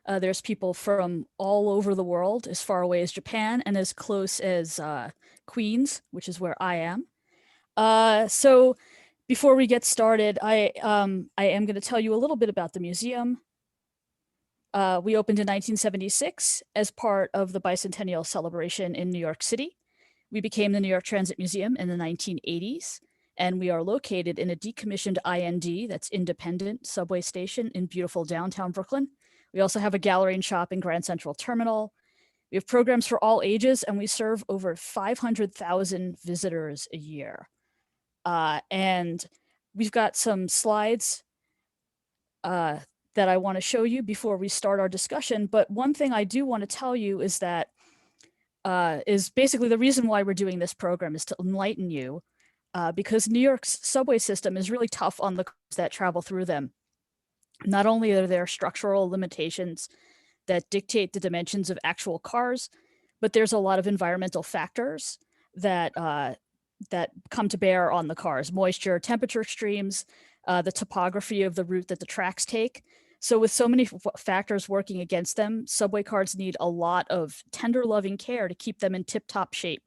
There's people from all over the world, as far away as Japan and as close as Queens, which is where I am. So before we get started, I am going to tell you a little bit about the museum. We opened in 1976 as part of the bicentennial celebration in New York City. We became the New York Transit Museum in the 1980s, and we are located in a decommissioned IND, that's Independent Subway Station in beautiful downtown Brooklyn. We also have a gallery and shop in Grand Central Terminal. We have programs for all ages, and we serve over 500,000 visitors a year. And we've got some slides that I want to show you before we start our discussion. But one thing I do want to tell you is that is basically the reason why we're doing this program is to enlighten you, because New York's subway system is really tough on the cars that travel through them. Not only are there structural limitations that dictate the dimensions of actual cars, but there's a lot of environmental factors that that come to bear on the cars: moisture, temperature extremes, the topography of the route that the tracks take. So with so many factors working against them, subway cars need a lot of tender loving care to keep them in tip-top shape.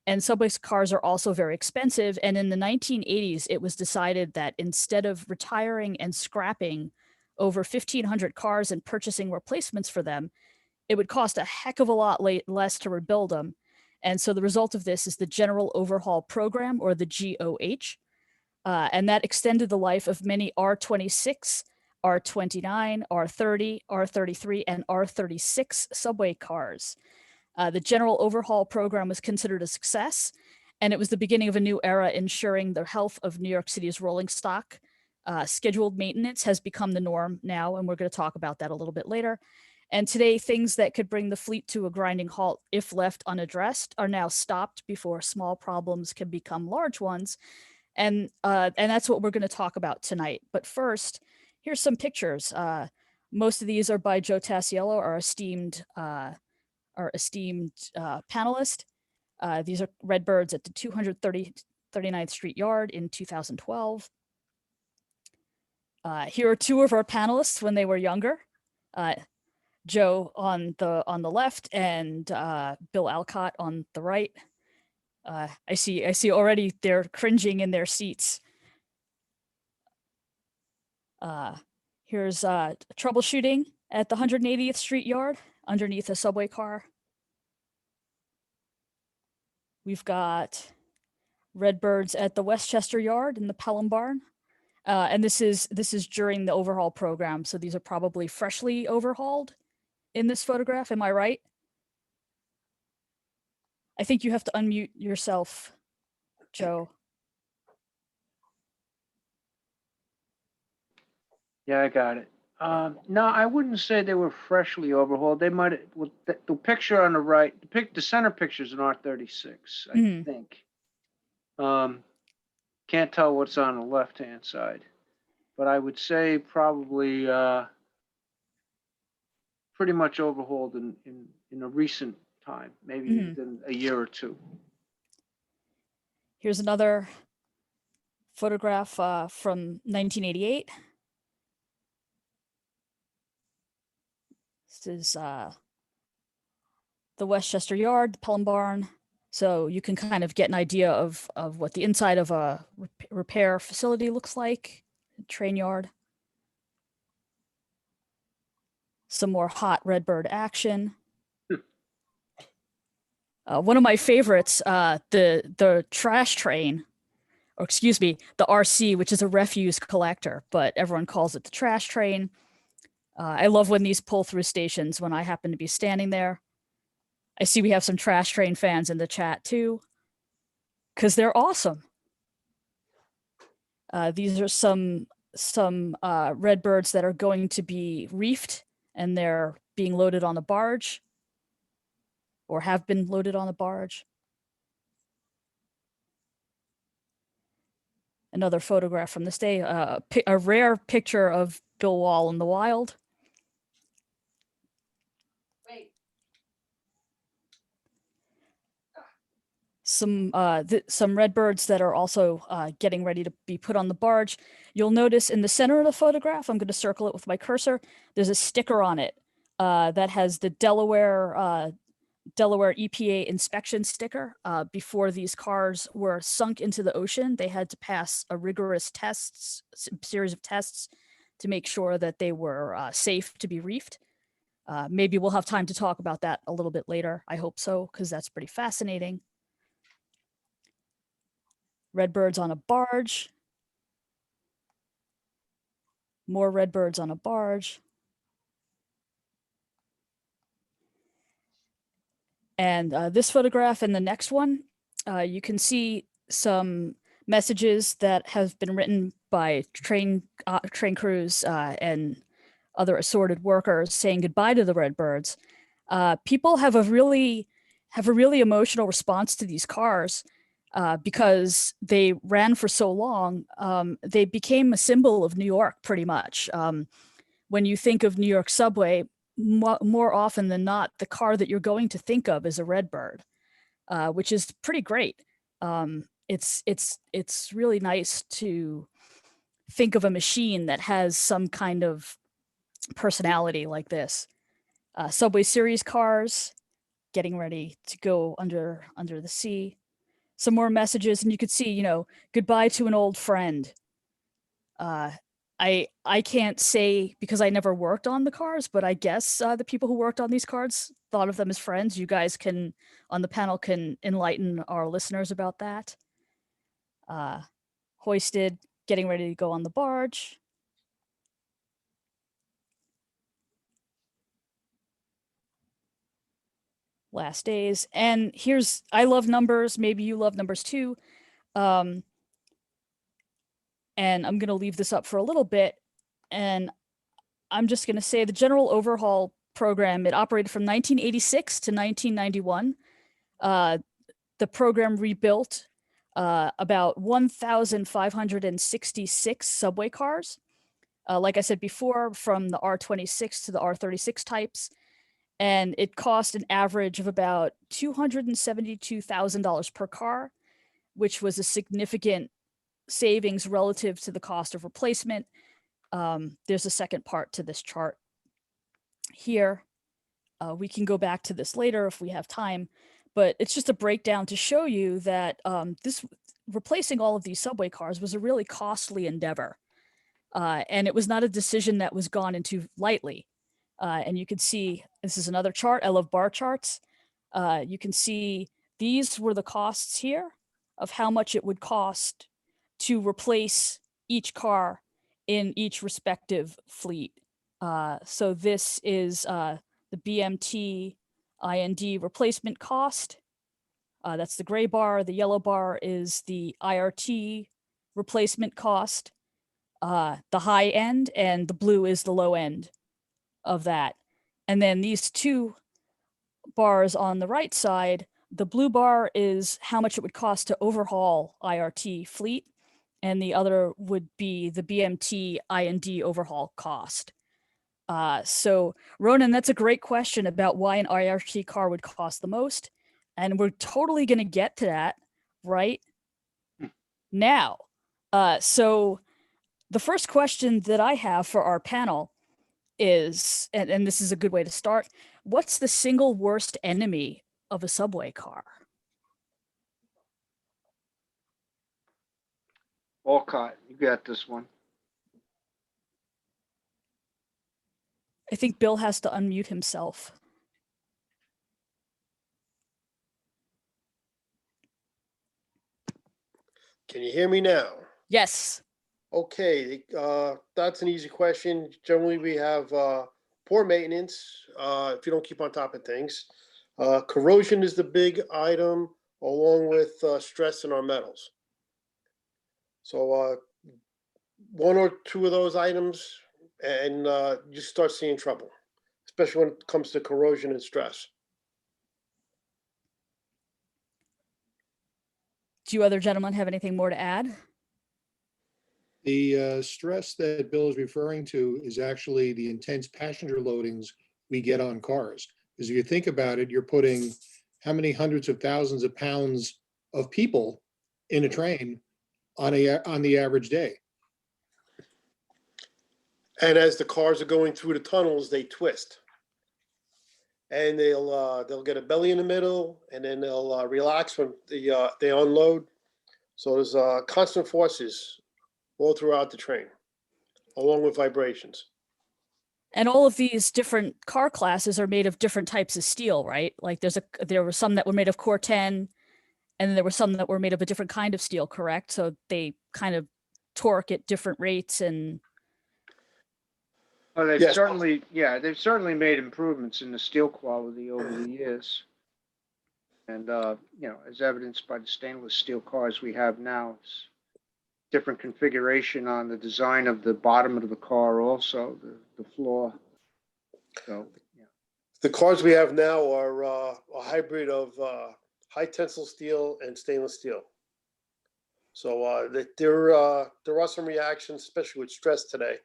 And subway cars are also very expensive. And in the 1980s, it was decided that instead of retiring and scrapping over 1,500 cars and purchasing replacements for them, it would cost a heck of a lot less to rebuild them. And so the result of this is the General Overhaul Program, or the GOH. And that extended the life of many R26, R29, R30, R33, and R36 subway cars. The General Overhaul Program was considered a success, and it was the beginning of a new era ensuring the health of New York City's rolling stock. Scheduled maintenance has become the norm now, and we're going to talk about that a little bit later. And today, things that could bring the fleet to a grinding halt if left unaddressed are now stopped before small problems can become large ones. And that's what we're going to talk about tonight. But first, here's some pictures. Most of these are by Joe Tassiello, our esteemed panelist. These are Redbirds at the 239th Street Yard in 2012. Here are two of our panelists when they were younger. Joe on the left and Bill Alcott on the right. I see already they're cringing in their seats. Here's troubleshooting at the 180th Street Yard underneath a subway car. We've got Redbirds at the Westchester Yard in the Pelham Barn. And this is during the overhaul program, so these are probably freshly overhauled in this photograph. Am I right? I think you have to unmute yourself, Joe. Yeah, I got it. No, I wouldn't say they were freshly overhauled. They might have, the picture on the right, the center picture is an R36, I think. Can't tell what's on the left-hand side, but I would say probably pretty much overhauled in a recent time, maybe within a year or two. Here's another photograph from 1988. This is the Westchester Yard, the Pelham Barn. So you can kind of get an idea of what the inside of a repair facility looks like, train yard. Some more hot Redbird action. One of my favorites, the trash train, or excuse me, the RC, which is a refuse collector, but everyone calls it the trash train. I love when these pull through stations when I happen to be standing there. I see we have some trash train fans in the chat too, because they're awesome. These are some Redbirds that are going to be reefed, and they're being loaded on a barge, or have been loaded on a barge. Another photograph from this day, a rare picture of Bill Wall in the wild. some Redbirds that are also getting ready to be put on the barge. You'll notice in the center of the photograph, I'm going to circle it with my cursor, there's a sticker on it that has the Delaware EPA inspection sticker. Before these cars were sunk into the ocean, they had to pass a rigorous series of tests to make sure that they were safe to be reefed. Maybe we'll have time to talk about that a little bit later. I hope so, because that's pretty fascinating. Redbirds on a barge. More Redbirds on a barge. And this photograph and the next one, you can see some messages that have been written by train crews and other assorted workers saying goodbye to the Redbirds. People have a really emotional response to these cars because they ran for so long. They became a symbol of New York, pretty much. When you think of New York subway, more often than not, the car that you're going to think of is a Redbird, which is pretty great. It's really nice to think of a machine that has some kind of personality like this. Subway Series cars getting ready to go under the sea. Some more messages, and you could see, goodbye to an old friend. I can't say because I never worked on the cars, but I guess the people who worked on these cars thought of them as friends. You guys can, on the panel, can enlighten our listeners about that. Hoisted, getting ready to go on the barge. Last days. And I love numbers. Maybe you love numbers too. And I'm going to leave this up for a little bit. And I'm just going to say the General Overhaul Program, it operated from 1986 to 1991. The program rebuilt about 1,566 subway cars. Like I said before, from the R26 to the R36 types. And it cost an average of about $272,000 per car, which was a significant savings relative to the cost of replacement. There's a second part to this chart here. We can go back to this later if we have time, but it's just a breakdown to show you that this replacing all of these subway cars was a really costly endeavor. And it was not a decision that was gone into lightly. And you can see, this is another chart. I love bar charts. You can see these were the costs here of how much it would cost to replace each car in each respective fleet. So this is the BMT IND replacement cost. That's the gray bar. The yellow bar is the IRT replacement cost, the high end, and the blue is the low end of that. And then these two bars on the right side, the blue bar is how much it would cost to overhaul IRT fleet, and the other would be the BMT IND overhaul cost. So Ronan, that's a great question about why an IRT car would cost the most. And we're totally going to get to that right now. So the first question that I have for our panel is, and this is a good way to start, what's the single worst enemy of a subway car? Walcott, you got this one. I think Bill has to unmute himself. Can you hear me now? Yes. Okay, that's an easy question. Generally, we have poor maintenance if you don't keep on top of things. Corrosion is the big item, along with stress in our metals. So one or two of those items, and you start seeing trouble, especially when it comes to corrosion and stress. Do you other gentlemen have anything more to add? The stress that Bill is referring to is actually the intense passenger loadings we get on cars. Because if you think about it, you're putting how many hundreds of thousands of pounds of people in a train on the average day. And as the cars are going through the tunnels, they twist. And they'll get a belly in the middle, and then they'll relax when they unload. So there's constant forces all throughout the train, along with vibrations. And all of these different car classes are made of different types of steel, right? Like there were some that were made of core 10, and then there were some that were made of a different kind of steel, correct? So they kind of torque at different rates and Well, they've Yes. certainly made improvements in the steel quality over the years. And, as evidenced by the stainless steel cars we have now, it's different configuration on the design of the bottom of the car, also the floor. So, yeah. The cars we have now are a hybrid of high tensile steel and stainless steel. So there are some reactions, especially with stress today,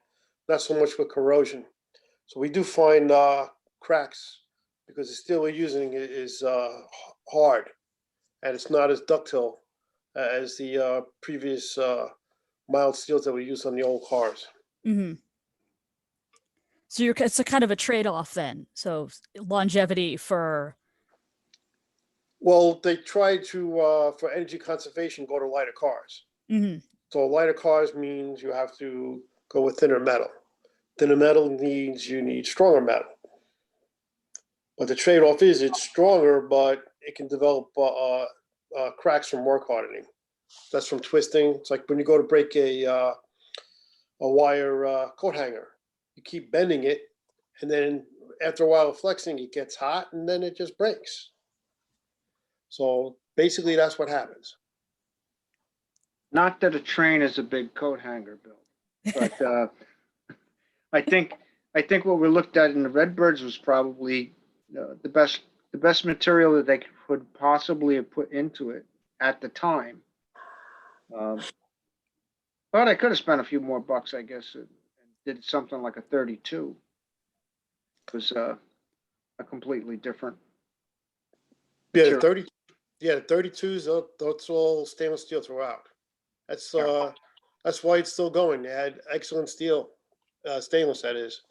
not so much with corrosion. So we do find cracks because the steel we're using is hard, and it's not as ductile as the previous mild steels that we use on the old cars. mhm. So it's a kind of a trade-off then. So longevity for Well, they try to, for energy conservation, go to lighter cars. mhm. So lighter cars means you have to go with thinner metal. Thinner metal means you need stronger metal. But the trade-off is it's stronger, but it can develop cracks from work hardening. That's from twisting. It's like when you go to break a wire coat hanger. You keep bending it, and then after a while of flexing, it gets hot, and then it just breaks. So basically, that's what happens. Not that a train is a big coat hanger, Bill, but I think what we looked at in the Redbirds was probably the best material that they could possibly have put into it at the time. But I could have spent a few more bucks, I guess, and did something like a 32. It was a completely different Yeah, the material. 32s, that's all stainless steel throughout. That's why it's still going. They had excellent steel, stainless that is.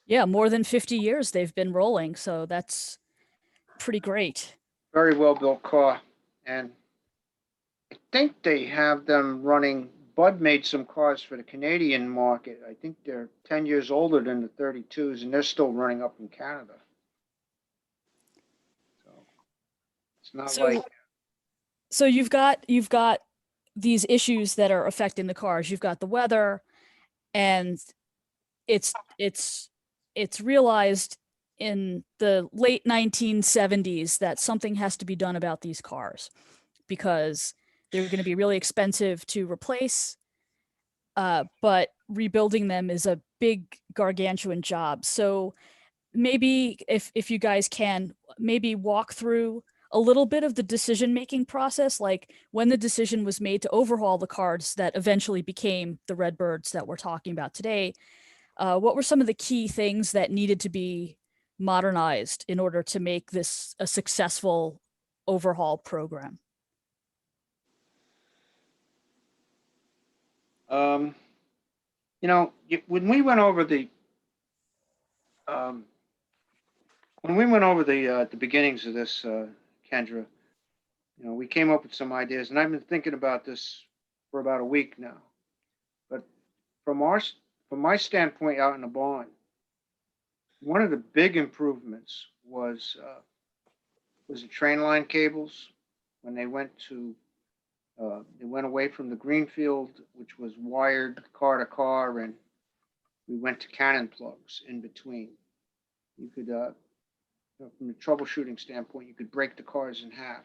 Yeah, more than 50 years they've been rolling, so that's pretty great. Very well built car, and I think they have them running. Bud made some cars for the Canadian market. I think they're 10 years older than the 32s, and they're still running up in Canada. So it's not like So you've got these issues that are affecting the cars. You've got the weather, and it's realized in the late 1970s that something has to be done about these cars because they're going to be really expensive to replace. But rebuilding them is a big gargantuan job. So maybe if you guys can maybe walk through a little bit of the decision-making process, like when the decision was made to overhaul the cars that eventually became the Redbirds that we're talking about today. What were some of the key things that needed to be modernized in order to make this a successful overhaul program? when we went over the the beginnings of this, Kendra, we came up with some ideas, and I've been thinking about this for about a week now. But from my standpoint out in the barn, one of the big improvements was the train line cables when they went away from the greenfield, which was wired car to car, and we went to cannon plugs in between. You could, from a troubleshooting standpoint, you could break the cars in half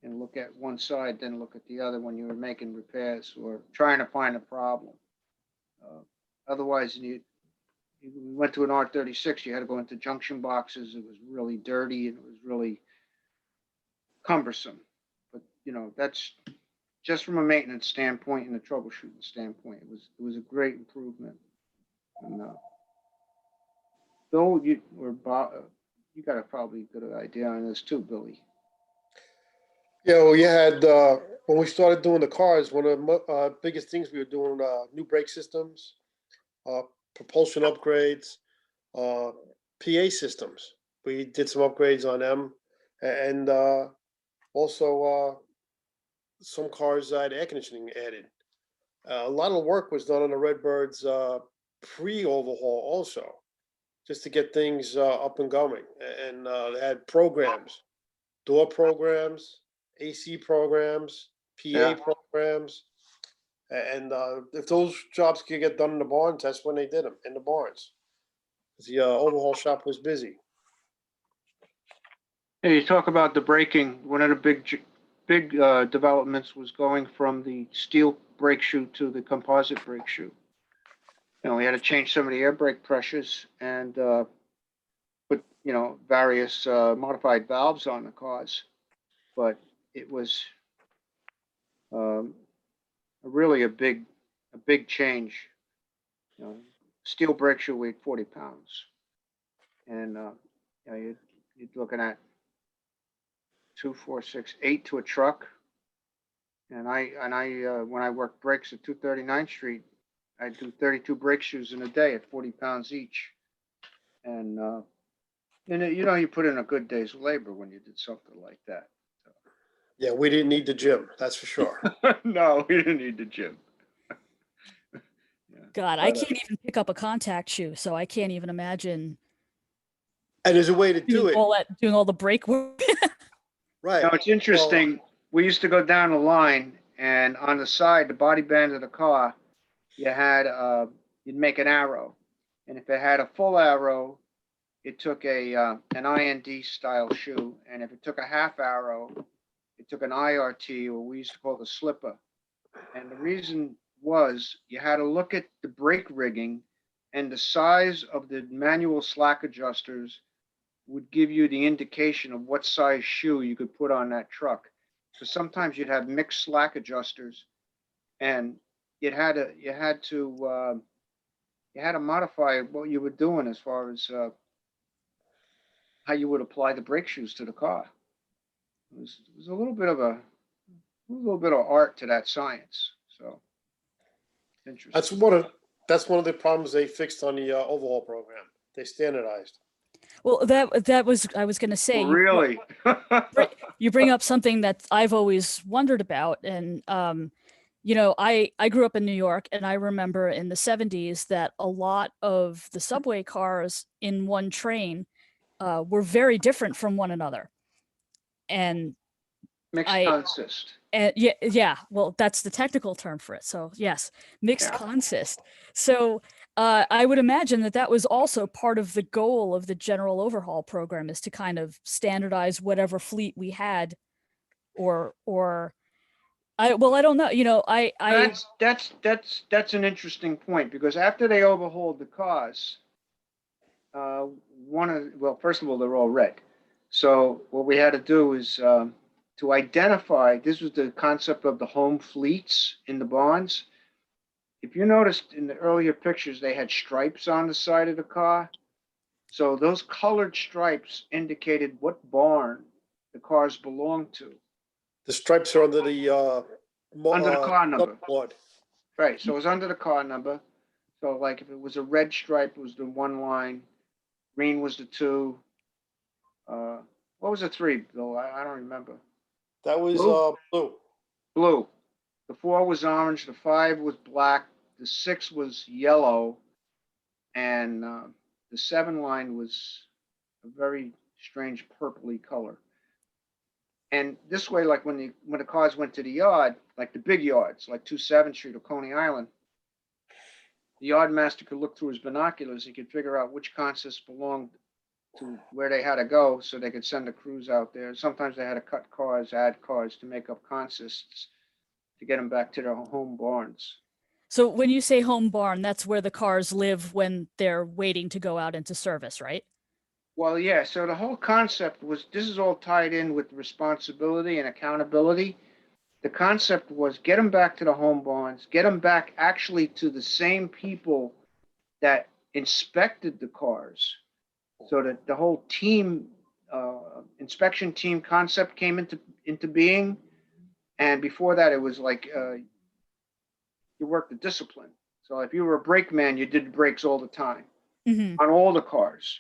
and look at one side, then look at the other when you were making repairs or trying to find a problem. Otherwise, you went to an R36, you had to go into junction boxes. It was really dirty and it was really cumbersome. But that's just from a maintenance standpoint and a troubleshooting standpoint. It was a great improvement. And Bill, Bob, you got a probably good idea on this too, Billy. Yeah, well, you had, when we started doing the cars, one of the biggest things we were doing, new brake systems, uh, propulsion upgrades, uh, PA systems. We did some upgrades on them and, also, some cars had air conditioning added. A lot of the work was done on the Redbirds, pre-overhaul also, just to get things, up and going. And, they had programs, door programs, AC programs, PA Yeah. programs. And if those jobs could get done in the barns, that's when they did them, in the barns. 'Cause the overhaul shop was busy. Yeah, you talk about the braking. One of the big developments was going from the steel brake shoe to the composite brake shoe. We had to change some of the air brake pressures and put various modified valves on the cars, but it was um, really a big change. Steel brake shoe weighed 40 pounds, and you're looking at 2, 4, 6, 8 to a truck. And I when I worked brakes at 239th Street, I do 32 brake shoes in a day at 40 pounds each. And you put in a good day's labor when you did something like that. Yeah, we didn't need the gym, that's for sure. No, we didn't need the gym. Yeah. God, I But, can't even pick up a contact shoe, so I can't even imagine and there's a way to do doing it, all the brake work. right? It's interesting. We used to go down the line, and on the side, the body band of the car, you had you'd make an arrow, and if it had a full arrow, it took an IND style shoe, and if it took a half arrow, it took an IRT, or we used to call the slipper. And the reason was you had to look at the brake rigging, and the size of the manual slack adjusters would give you the indication of what size shoe you could put on that truck. Because sometimes you'd have mixed slack adjusters, and you had to modify what you were doing as far as how you would apply the brake shoes to the car. It was a little bit of art to that science. So interesting. That's one of the problems they fixed on the overhaul program. They standardized. Well, that was I was going to say Really? you bring up something that I've always wondered about, and I grew up in New York, and I remember in the 70s that a lot of the subway cars in one train were very different from one another, and Mixed I consist. and yeah, well, that's the technical term for it. So yes, mixed Yeah. consist. So I would imagine that was also part of the goal of the General Overhaul Program, is to kind of standardize whatever fleet we had, or I don't know. That's an interesting point, because after they overhauled the cars, first of all, they're all red. So what we had to do is to identify. This was the concept of the home fleets in the barns. If you noticed in the earlier pictures, they had stripes on the side of the car. So those colored stripes indicated what barn the cars belonged to. The stripes are under the Under the car number. board. Right. So it was under the car number. So like if it was a red stripe, it was the one line. Green was the 2. What was the 3, Bill? I don't remember. That was blue. Blue. The 4 was orange. The 5 was black. The 6 was yellow. And the 7 line was a very strange purpley color. And this way, like when the cars went to the yard, like the big yards, like 27th Street or Coney Island, the yard master could look through his binoculars. He could figure out which consists belonged to where they had to go, so they could send the crews out there. Sometimes they had to cut cars, add cars to make up consists to get them back to their home barns. So when you say home barn, that's where the cars live when they're waiting to go out into service, right? Well, yeah. So the whole concept was, this is all tied in with responsibility and accountability. The concept was get them back to the home barns, get them back actually to the same people that inspected the cars, so that the whole team inspection team concept came into being. And before that, it was like you worked the discipline. So if you were a brake man, you did brakes all the time Hmm. on all the cars.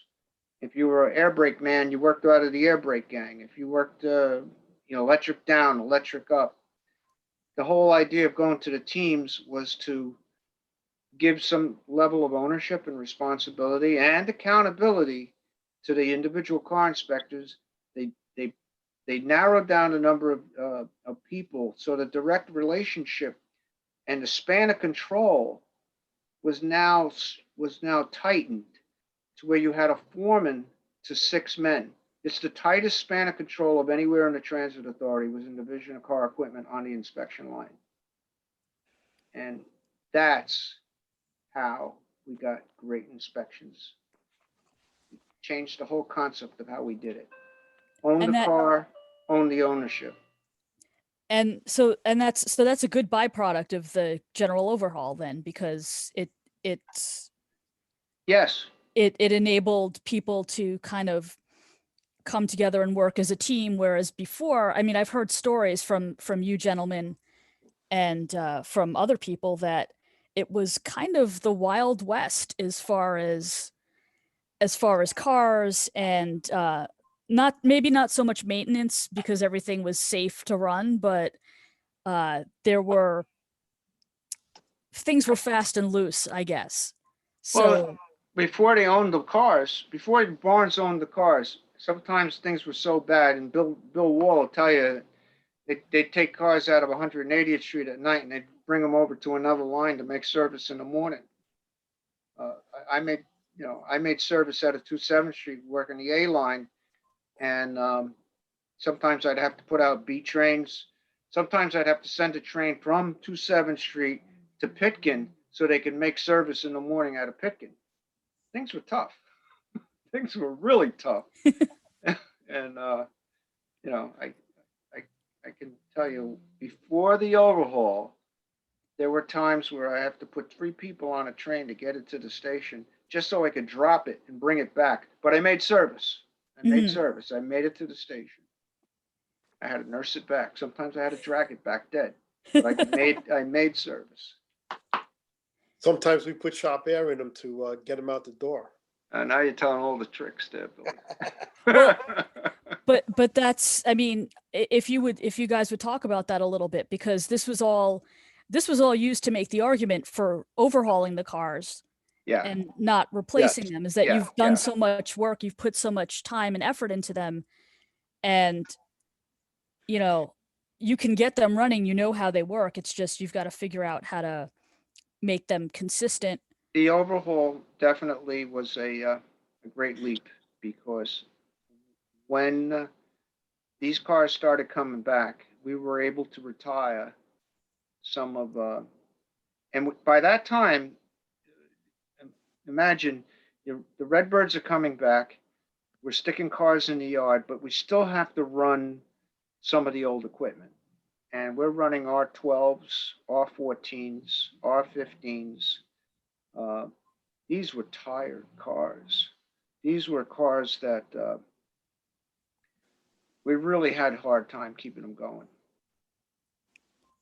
If you were an air brake man, you worked out of the air brake gang. If you worked, electric down, electric up, the whole idea of going to the teams was to give some level of ownership and responsibility and accountability to the individual car inspectors. They they they narrowed down the number of people, so the direct relationship and the span of control was now tightened to where you had a foreman to 6 men. It's the tightest span of control of anywhere in the transit authority was in Division of Car Equipment on the inspection line. And that's how we got great inspections. Changed the whole concept of how we did it. Own And the that- car, own the ownership. And that's a good byproduct of the general overhaul then, because it's Yes, it enabled people to kind of come together and work as a team, whereas before, I mean, I've heard stories from you gentlemen and from other people that it was kind of the Wild West as far as cars, and not so much maintenance because everything was safe to run, but things were fast and loose, I guess. So before they owned the cars, before Barnes owned the cars, sometimes things were so bad, and Bill Wall will tell you, they'd take cars out of 180th Street at night and they'd bring them over to another line to make service in the morning. I made service out of 27th Street working the A line, and sometimes I'd have to put out B trains. Sometimes I'd have to send a train from 27th Street to Pitkin so they could make service in the morning out of Pitkin. Things were tough. Things were really tough. And I can tell you, before the overhaul, there were times where I have to put 3 people on a train to get it to the station just so I could drop it and bring it back. But I made service. I made it to the station. I had to nurse it back. Sometimes I had to drag it back dead. But I made service. Sometimes we put shop air in them to get them out the door. Now you're telling all the tricks there, Billy. but that's, I mean, if you guys would talk about that a little bit, because this was all used to make the argument for overhauling the cars Yeah. and not replacing them, is that Yeah, you've done yeah. so much work, you've put so much time and effort into them, and you can get them running, how they work. It's just you've got to figure out how to make them consistent. The overhaul definitely was a great leap, because when these cars started coming back, we were able to retire some of, and by that time, imagine the Redbirds are coming back. We're sticking cars in the yard, but we still have to run some of the old equipment. And we're running R12s, R14s, R15s. These were tired cars. These were cars that we really had a hard time keeping them going.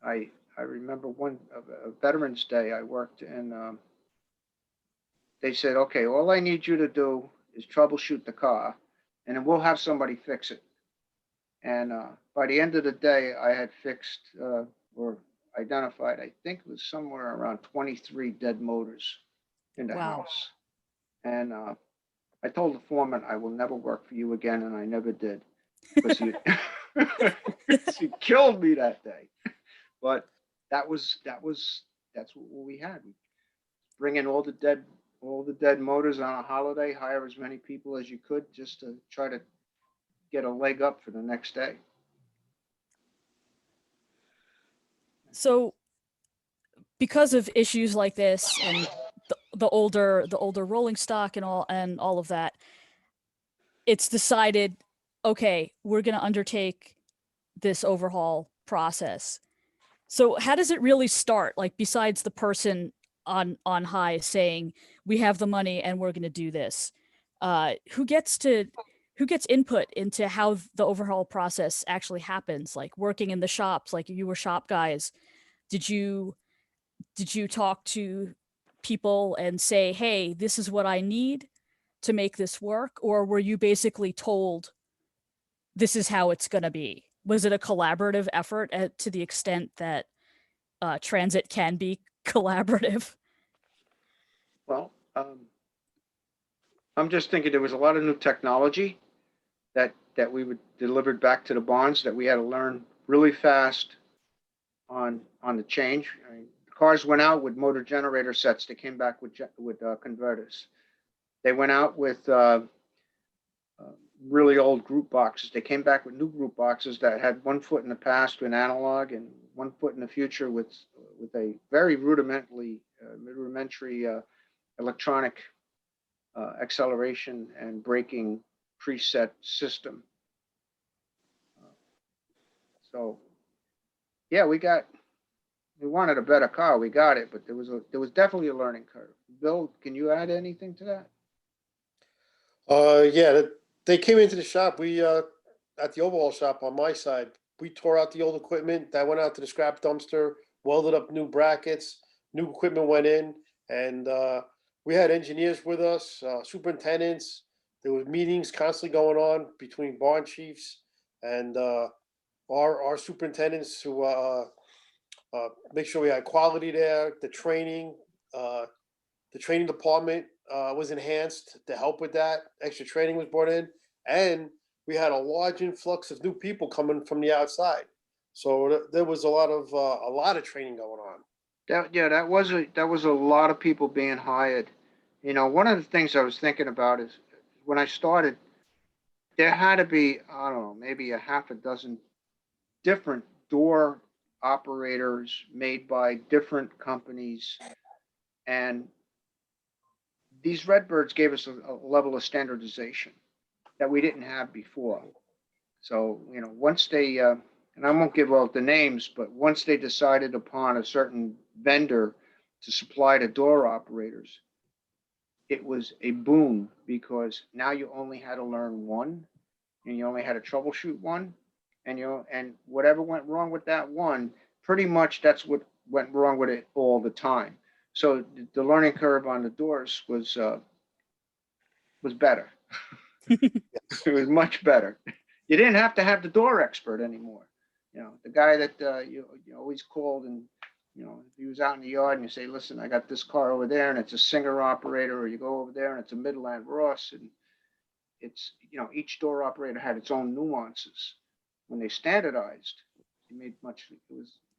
I remember a Veterans Day I worked in. They said, okay, all I need you to do is troubleshoot the car, and then we'll have somebody fix it. And by the end of the day, I had fixed or identified, I think it was somewhere around 23 dead motors in the Wow. house. And I told the foreman, I will never work for you again, and I never did, because he killed me that day. But that's what we had. We bring in all the dead motors on a holiday, hire as many people as you could just to try to get a leg up for the next day. So because of issues like this and the older rolling stock and all of that, it's decided, okay, we're going to undertake this overhaul process. So how does it really start? Like, besides the person on high saying, we have the money and we're going to do this, who gets to input into how the overhaul process actually happens? Like working in the shops, like you were shop guys. Did you talk to people and say, hey, this is what I need to make this work? Or were you basically told this is how it's going to be? Was it a collaborative effort to the extent that transit can be collaborative? Well, I'm just thinking there was a lot of new technology that we would delivered back to the barns that we had to learn really fast on the change. I mean, cars went out with motor generator sets. They came back with converters. They went out with really old group boxes. They came back with new group boxes that had 1 foot in the past with analog and 1 foot in the future with a very rudimentary electronic acceleration and braking preset system. So yeah, we wanted a better car. We got it, but there was definitely a learning curve. Bill, can you add anything to that? Yeah, they came into the shop. We, at the overhaul shop on my side, we tore out the old equipment that went out to the scrap dumpster, welded up new brackets, new equipment went in, and we had engineers with us, superintendents. There was meetings constantly going on between barn chiefs and our superintendents to make sure we had quality there. The training department was enhanced to help with that. Extra training was brought in, and we had a large influx of new people coming from the outside. So there was a lot of training going on. That was a lot of people being hired. You know, one of the things I was thinking about is when I started, there had to be, I don't know, maybe a half a dozen different door operators made by different companies. And these Redbirds gave us a level of standardization that we didn't have before. So, you know, once they, and I won't give out the names, but once they decided upon a certain vendor to supply the door operators, it was a boom because now you only had to learn one and you only had to troubleshoot one, and whatever went wrong with that one, pretty much that's what went wrong with it all the time. So the learning curve on the doors was better. It was much better. You didn't have to have the door expert anymore. You know, the guy that you always called, and you know, if he was out in the yard and you say, listen, I got this car over there and it's a Singer operator, or you go over there and it's a Midland Ross, and it's, you know, each door operator had its own nuances. When they standardized, it made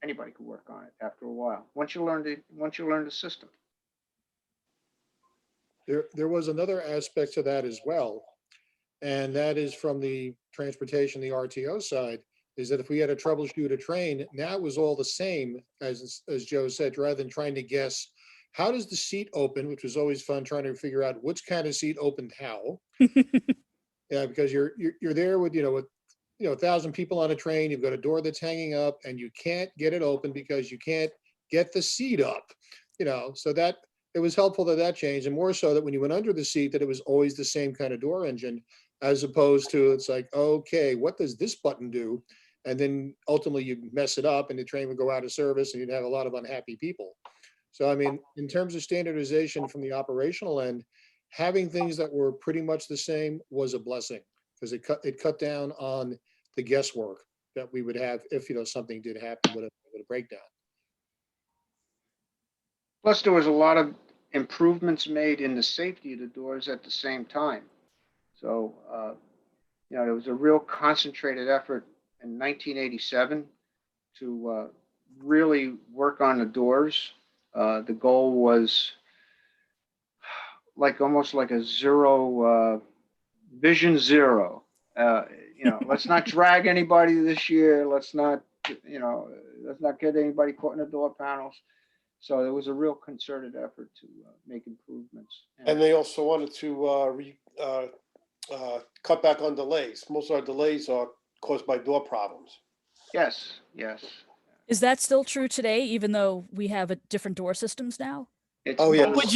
anybody could work on it after a while. Once you learn the system. There was another aspect to that as well, and that is from the transportation, the RTO side, is that if we had to troubleshoot a train, now it was all the same, as Joe said, rather than trying to guess, how does the seat open, which was always fun trying to figure out which kind of seat opened how. Yeah, because you're there with 1,000 people on a train, you've got a door that's hanging up and you can't get it open because you can't get the seat up, so that it was helpful that changed, and more so that when you went under the seat, that it was always the same kind of door engine, as opposed to it's like, okay, what does this button do? And then ultimately you mess it up and the train would go out of service and you'd have a lot of unhappy people. So, I mean, in terms of standardization from the operational end, having things that were pretty much the same was a blessing, because it cut down on the guesswork that we would have if, something did happen with a breakdown. Plus, there was a lot of improvements made in the safety of the doors at the same time. So, there was a real concentrated effort in 1987 to really work on the doors. The goal was almost like a vision zero. Let's not drag anybody this year. Let's not get anybody caught in the door panels. So there was a real concerted effort to make improvements. And they also wanted to cut back on delays. Most of our delays are caused by door problems. Yes. Is that still true today, even though we have different door systems now? It's Would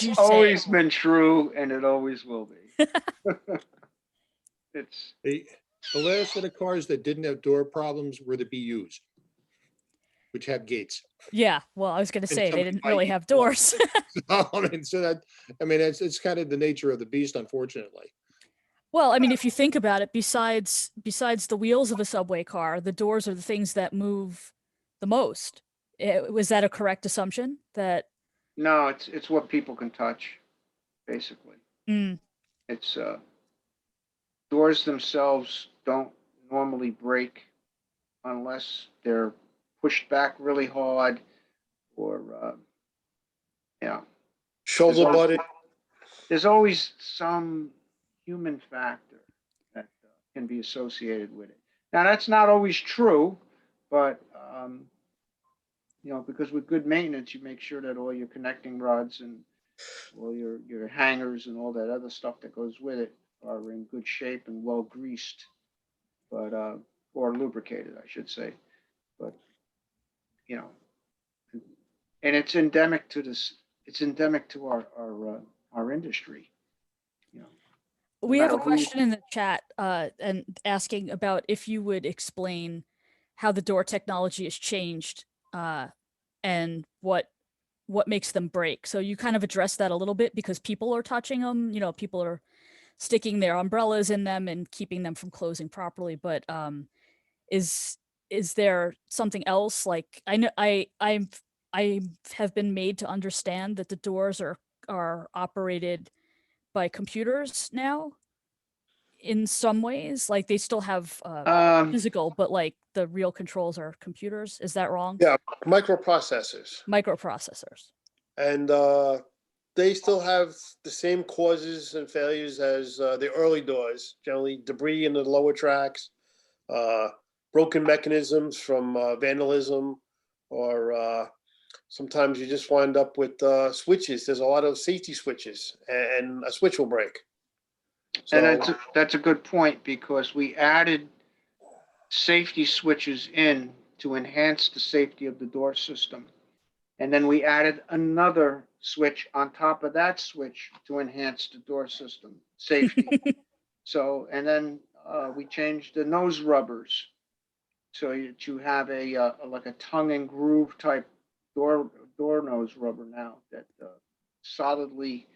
you always been true, and it always will be. The last set of cars that didn't have door problems were the BUs, which have gates. Yeah, well, I was going to And say they somebody didn't might really use have one. doors. It's kind of the nature of the beast, unfortunately. Well, I mean, if you think about it, besides the wheels of a subway car, the doors are the things that move the most. Was that a correct assumption? That No, it's what people can touch, basically. mm, It's doors themselves don't normally break unless they're pushed back really hard or you know, Shoulder always- butted. there's always some human factor that can be associated with it. Now that's not always true, but because with good maintenance, you make sure that all your connecting rods and all your hangers and all that other stuff that goes with it are in good shape and well greased, but or lubricated, I should say. But you know, and it's endemic to this. It's endemic to our industry. You know, no we have a matter who. question in the chat and asking about if you would explain how the door technology has changed and what makes them break. So you kind of addressed that a little bit because people are touching them. People are sticking their umbrellas in them and keeping them from closing properly. But is there something else? Like I know I have been made to understand that the doors are operated by computers now in some ways. Like they still have physical, but like the real controls are computers. Is that wrong? Yeah, microprocessors. Microprocessors. And they still have the same causes and failures as the early doors, generally debris in the lower tracks, broken mechanisms from vandalism, or sometimes you just wind up with switches. There's a lot of safety switches, and a switch will break. So, And that's a good point because we added safety switches in to enhance the safety of the door system. And then we added another switch on top of that switch to enhance the door system safety. So, and then we changed the nose rubbers. So you have like a tongue and groove type door nose rubber now that solidly,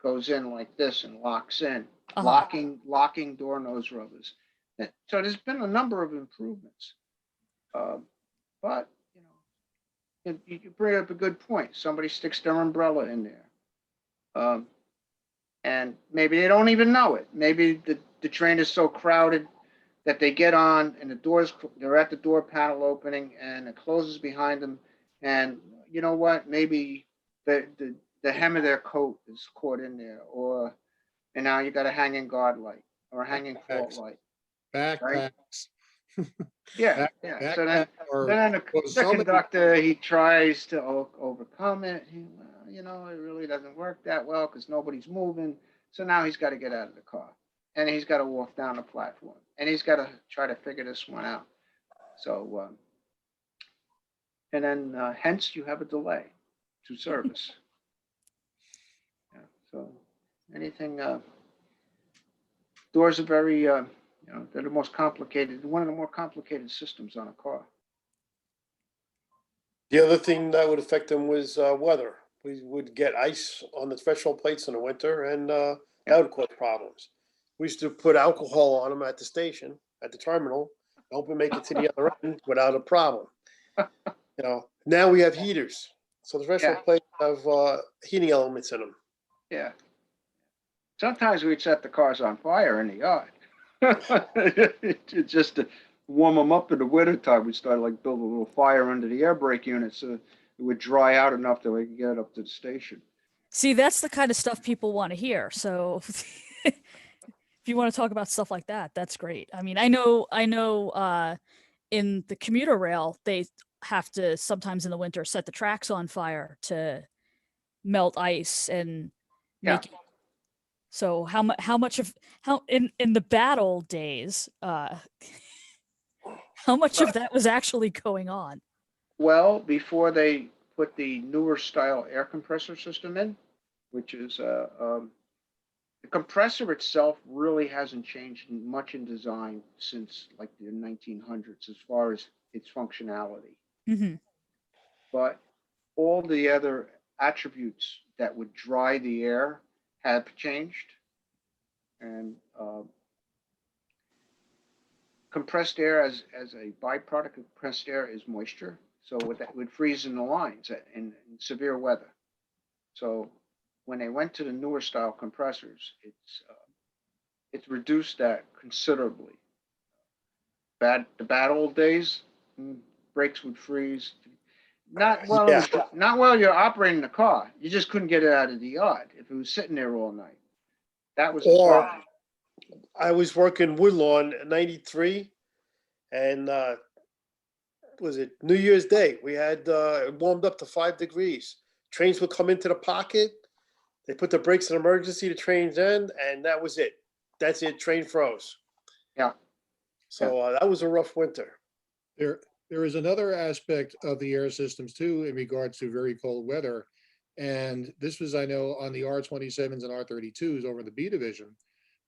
goes in like this and locks in, locking door nose rubbers. So there's been a number of improvements, but you bring up a good point. Somebody sticks their umbrella in there, and maybe they don't even know it. Maybe the train is so crowded that they get on and they're at the door panel opening and it closes behind them, and you know what? Maybe the hem of their coat is caught in there, and now you got a hanging guard light or a hanging fault light. Backpacks. Yeah, yeah. So then the conductor, he tries to overcome it. It really doesn't work that well because nobody's moving. So now he's got to get out of the car and he's got to walk down the platform and he's got to try to figure this one out. So, and then hence you have a delay to service. Yeah. So anything, doors are very, they're the most complicated, one of the more complicated systems on a car. the other thing that would affect them was weather. We would get ice on the threshold plates in the winter, and that would cause problems. We used to put alcohol on them at the station, at the terminal, help them make it to the other end without a problem. Now we have heaters, so the threshold plates have heating elements in them. Yeah. Sometimes we'd set the cars on fire in the yard. Just to warm them up in the wintertime, we started like build a little fire under the air brake unit so it would dry out enough that we could get up to the station. See, that's the kind of stuff people want to hear. So if you want to talk about stuff like that, that's great. I mean, I know in the commuter rail, they have to sometimes in the winter set the tracks on fire to melt ice and make it. So how much in the battle days, how much of that was actually going on? Well, before they put the newer style air compressor system in, which is the compressor itself really hasn't changed much in design since like the 1900s as far as its functionality. Hmm. But all the other attributes that would dry the air have changed. And compressed air, as a byproduct of compressed air, is moisture. So that would freeze in the lines in severe weather. So when they went to the newer style compressors, it's reduced that considerably. The bad old days, brakes would freeze. Not while it Yeah. was, not while you're operating the car. You just couldn't get it out of the yard if it was sitting there all night. That was the Or problem. I was working Woodlawn in '93, and was it New Year's Day? We had it warmed up to 5 degrees. Trains would come into the pocket. They put the brakes in emergency. The train's end, and that was it. That's it. Train froze. Yeah. So that was a rough winter. There is another aspect of the air systems too, in regards to very cold weather. And this was, I know, on the R27s and R32s over the B division,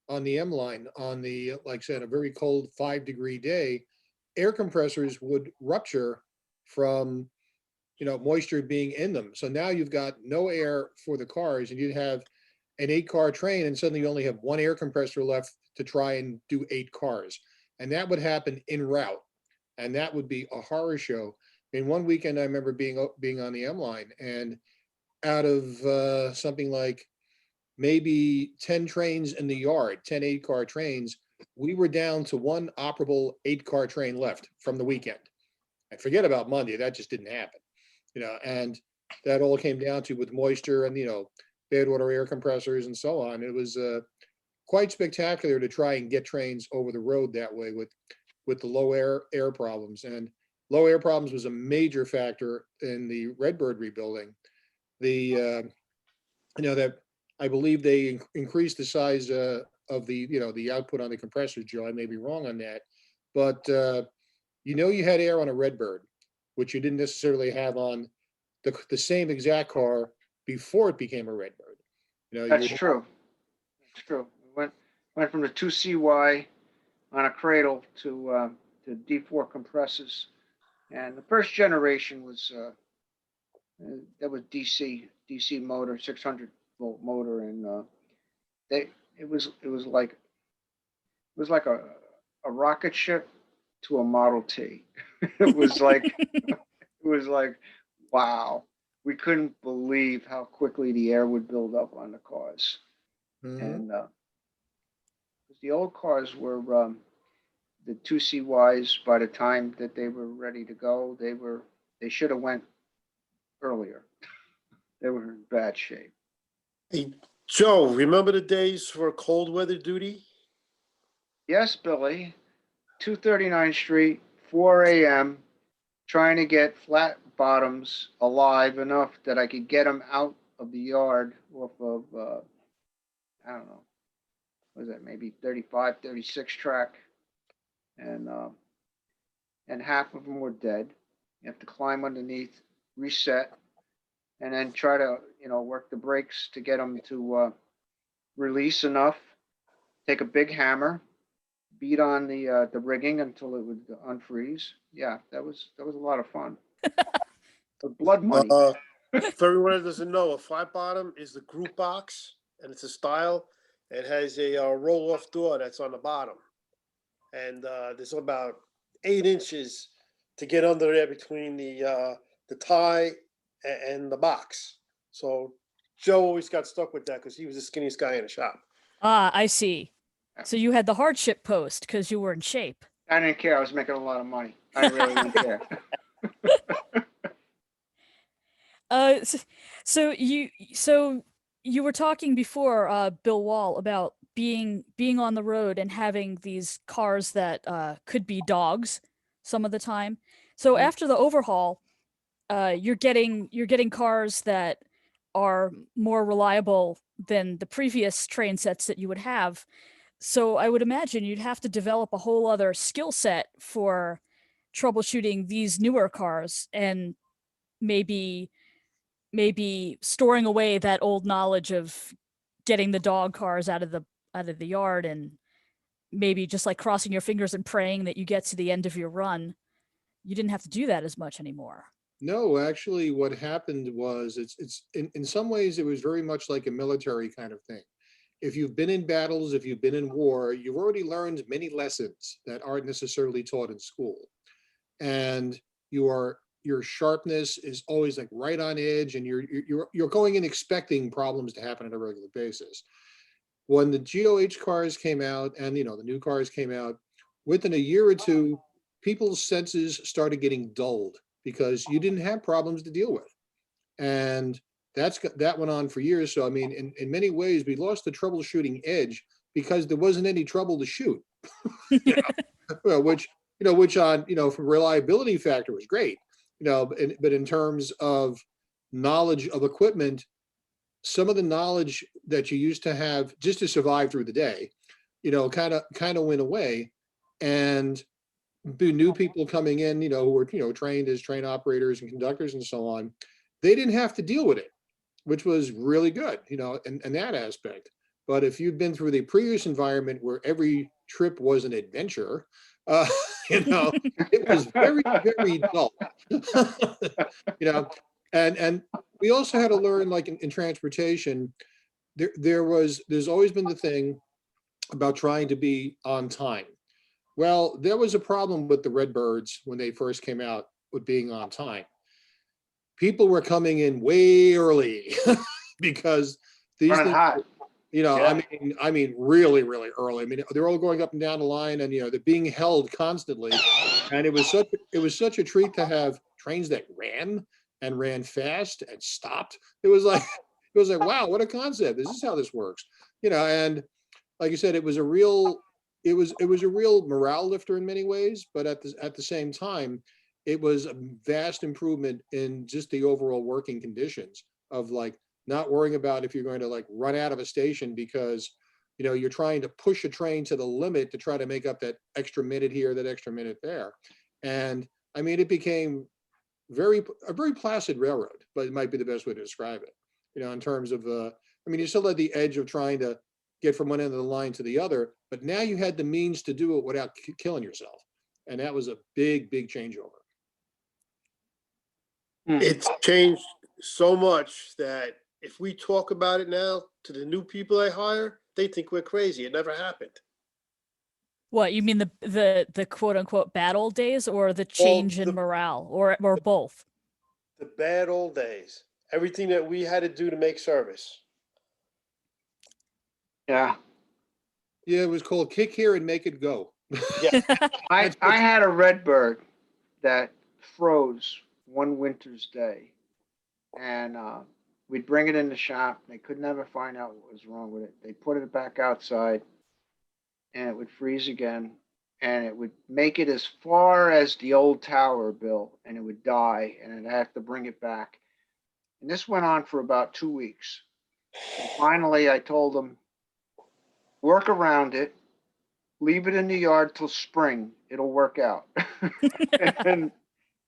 on the M line, on the, like I said, a very cold 5-degree day, air compressors would rupture from, moisture being in them. So now you've got no air for the cars, and you'd have an 8-car train, and suddenly you only have one air compressor left to try and do 8 cars. And that would happen en route. And that would be a horror show. I mean, one weekend I remember being on the M line, and out of something like maybe 10 trains in the yard, 10 8-car trains, we were down to one operable 8-car train left from the weekend. And forget about Monday, that just didn't happen. And that all came down to with moisture and, bad water air compressors and so on. It was quite spectacular to try and get trains over the road that way with the low air problems. And low air problems was a major factor in the Redbird rebuilding. That I believe they increased the size of the output on the compressors, Joe. I may be wrong on that, but you had air on a Redbird, which you didn't necessarily have on the same exact car before it became a Redbird. That's true. That's true. We went from the 2CY on a cradle to D4 compressors, and the first generation was that was DC motor, 600-volt motor, and it was like a rocket ship to a Model T. It was like wow. We couldn't believe how quickly the air would build up on the cars. And the old cars were the 2CYs. By the time that they were ready to go, they should have went earlier. They were in bad shape. Hey, Joe, remember the days for cold weather duty? Yes, Billy. 239th Street, 4 a.m., trying to get flat bottoms alive enough that I could get them out of the yard off of, I don't know, what was that, maybe 35, 36 track. And half of them were dead. You have to climb underneath, reset, and then try to, work the brakes to get them to release enough. Take a big hammer, beat on the rigging until it would unfreeze. Yeah, that was a lot of fun. Blood money. For everyone that doesn't know, a flat bottom is the group box, and it's a style. It has a roll-off door that's on the bottom, and there's about 8 inches to get under there between the tie and the box. So Joe always got stuck with that because he was the skinniest guy in the shop. Ah, I see. So you had the hardship post because you were in shape. I didn't care. I was making a lot of money. I really didn't care. So you were talking before, Bill Wall, about being on the road and having these cars that could be dogs some of the time. So after the overhaul, you're getting cars that are more reliable than the previous train sets that you would have. So I would imagine you'd have to develop a whole other skill set for troubleshooting these newer cars, and maybe storing away that old knowledge of getting the dog cars out of the yard and maybe just like crossing your fingers and praying that you get to the end of your run. You didn't have to do that as much anymore. No, actually, what happened was it's in some ways it was very much like a military kind of thing. If you've been in battles, if you've been in war, you've already learned many lessons that aren't necessarily taught in school. And your sharpness is always like right on edge, and you're going in expecting problems to happen on a regular basis. When the GOH cars came out and the new cars came out, within a year or two, people's senses started getting dulled because you didn't have problems to deal with. And that went on for years. So I mean, in many ways, we lost the troubleshooting edge because there wasn't any trouble to shoot. Well, which on from reliability factor was great. But in terms of knowledge of equipment, some of the knowledge that you used to have just to survive through the day, kind of went away. And new people coming in, who were, trained as train operators and conductors and so on, they didn't have to deal with it, which was really good, in that aspect. But if you've been through the previous environment where every trip was an adventure, it was very, very dull. And we also had to learn, like in transportation, there's always been the thing about trying to be on time. Well, there was a problem with the Redbirds when they first came out with being on time. People were coming in way early because these Running things, hot. Yeah. I mean, really, really early. I mean, they're all going up and down the line, and they're being held constantly. And it was such a treat to have trains that ran fast and stopped. It was like, wow, what a concept! This is how this works, And like you said, it was a real morale lifter in many ways. But at the same time, it was a vast improvement in just the overall working conditions of like not worrying about if you're going to like run out of a station because you're trying to push a train to the limit to try to make up that extra minute here, that extra minute there. And I mean, it became a very placid railroad, but it might be the best way to describe it, in terms of you still had the edge of trying to get from one end of the line to the other, but now you had the means to do it without killing yourself. And that was a big, big changeover. It's changed so much that if we talk about it now to the new people I hire, they think we're crazy. It never happened. What, you mean the quote unquote bad old days, or the change in morale, or both? The bad old days. Everything that we had to do to make service. Yeah. Yeah, it was called Kick Here and Make It Go. Yeah. I had a Redbird that froze one winter's day, and we'd bring it in the shop. They could never find out what was wrong with it. They put it back outside, and it would freeze again, and it would make it as far as the old tower, Bill, and it would die, and I'd have to bring it back. And this went on for about 2 weeks. And finally, I told them, work around it, leave it in the yard till spring. It'll work out.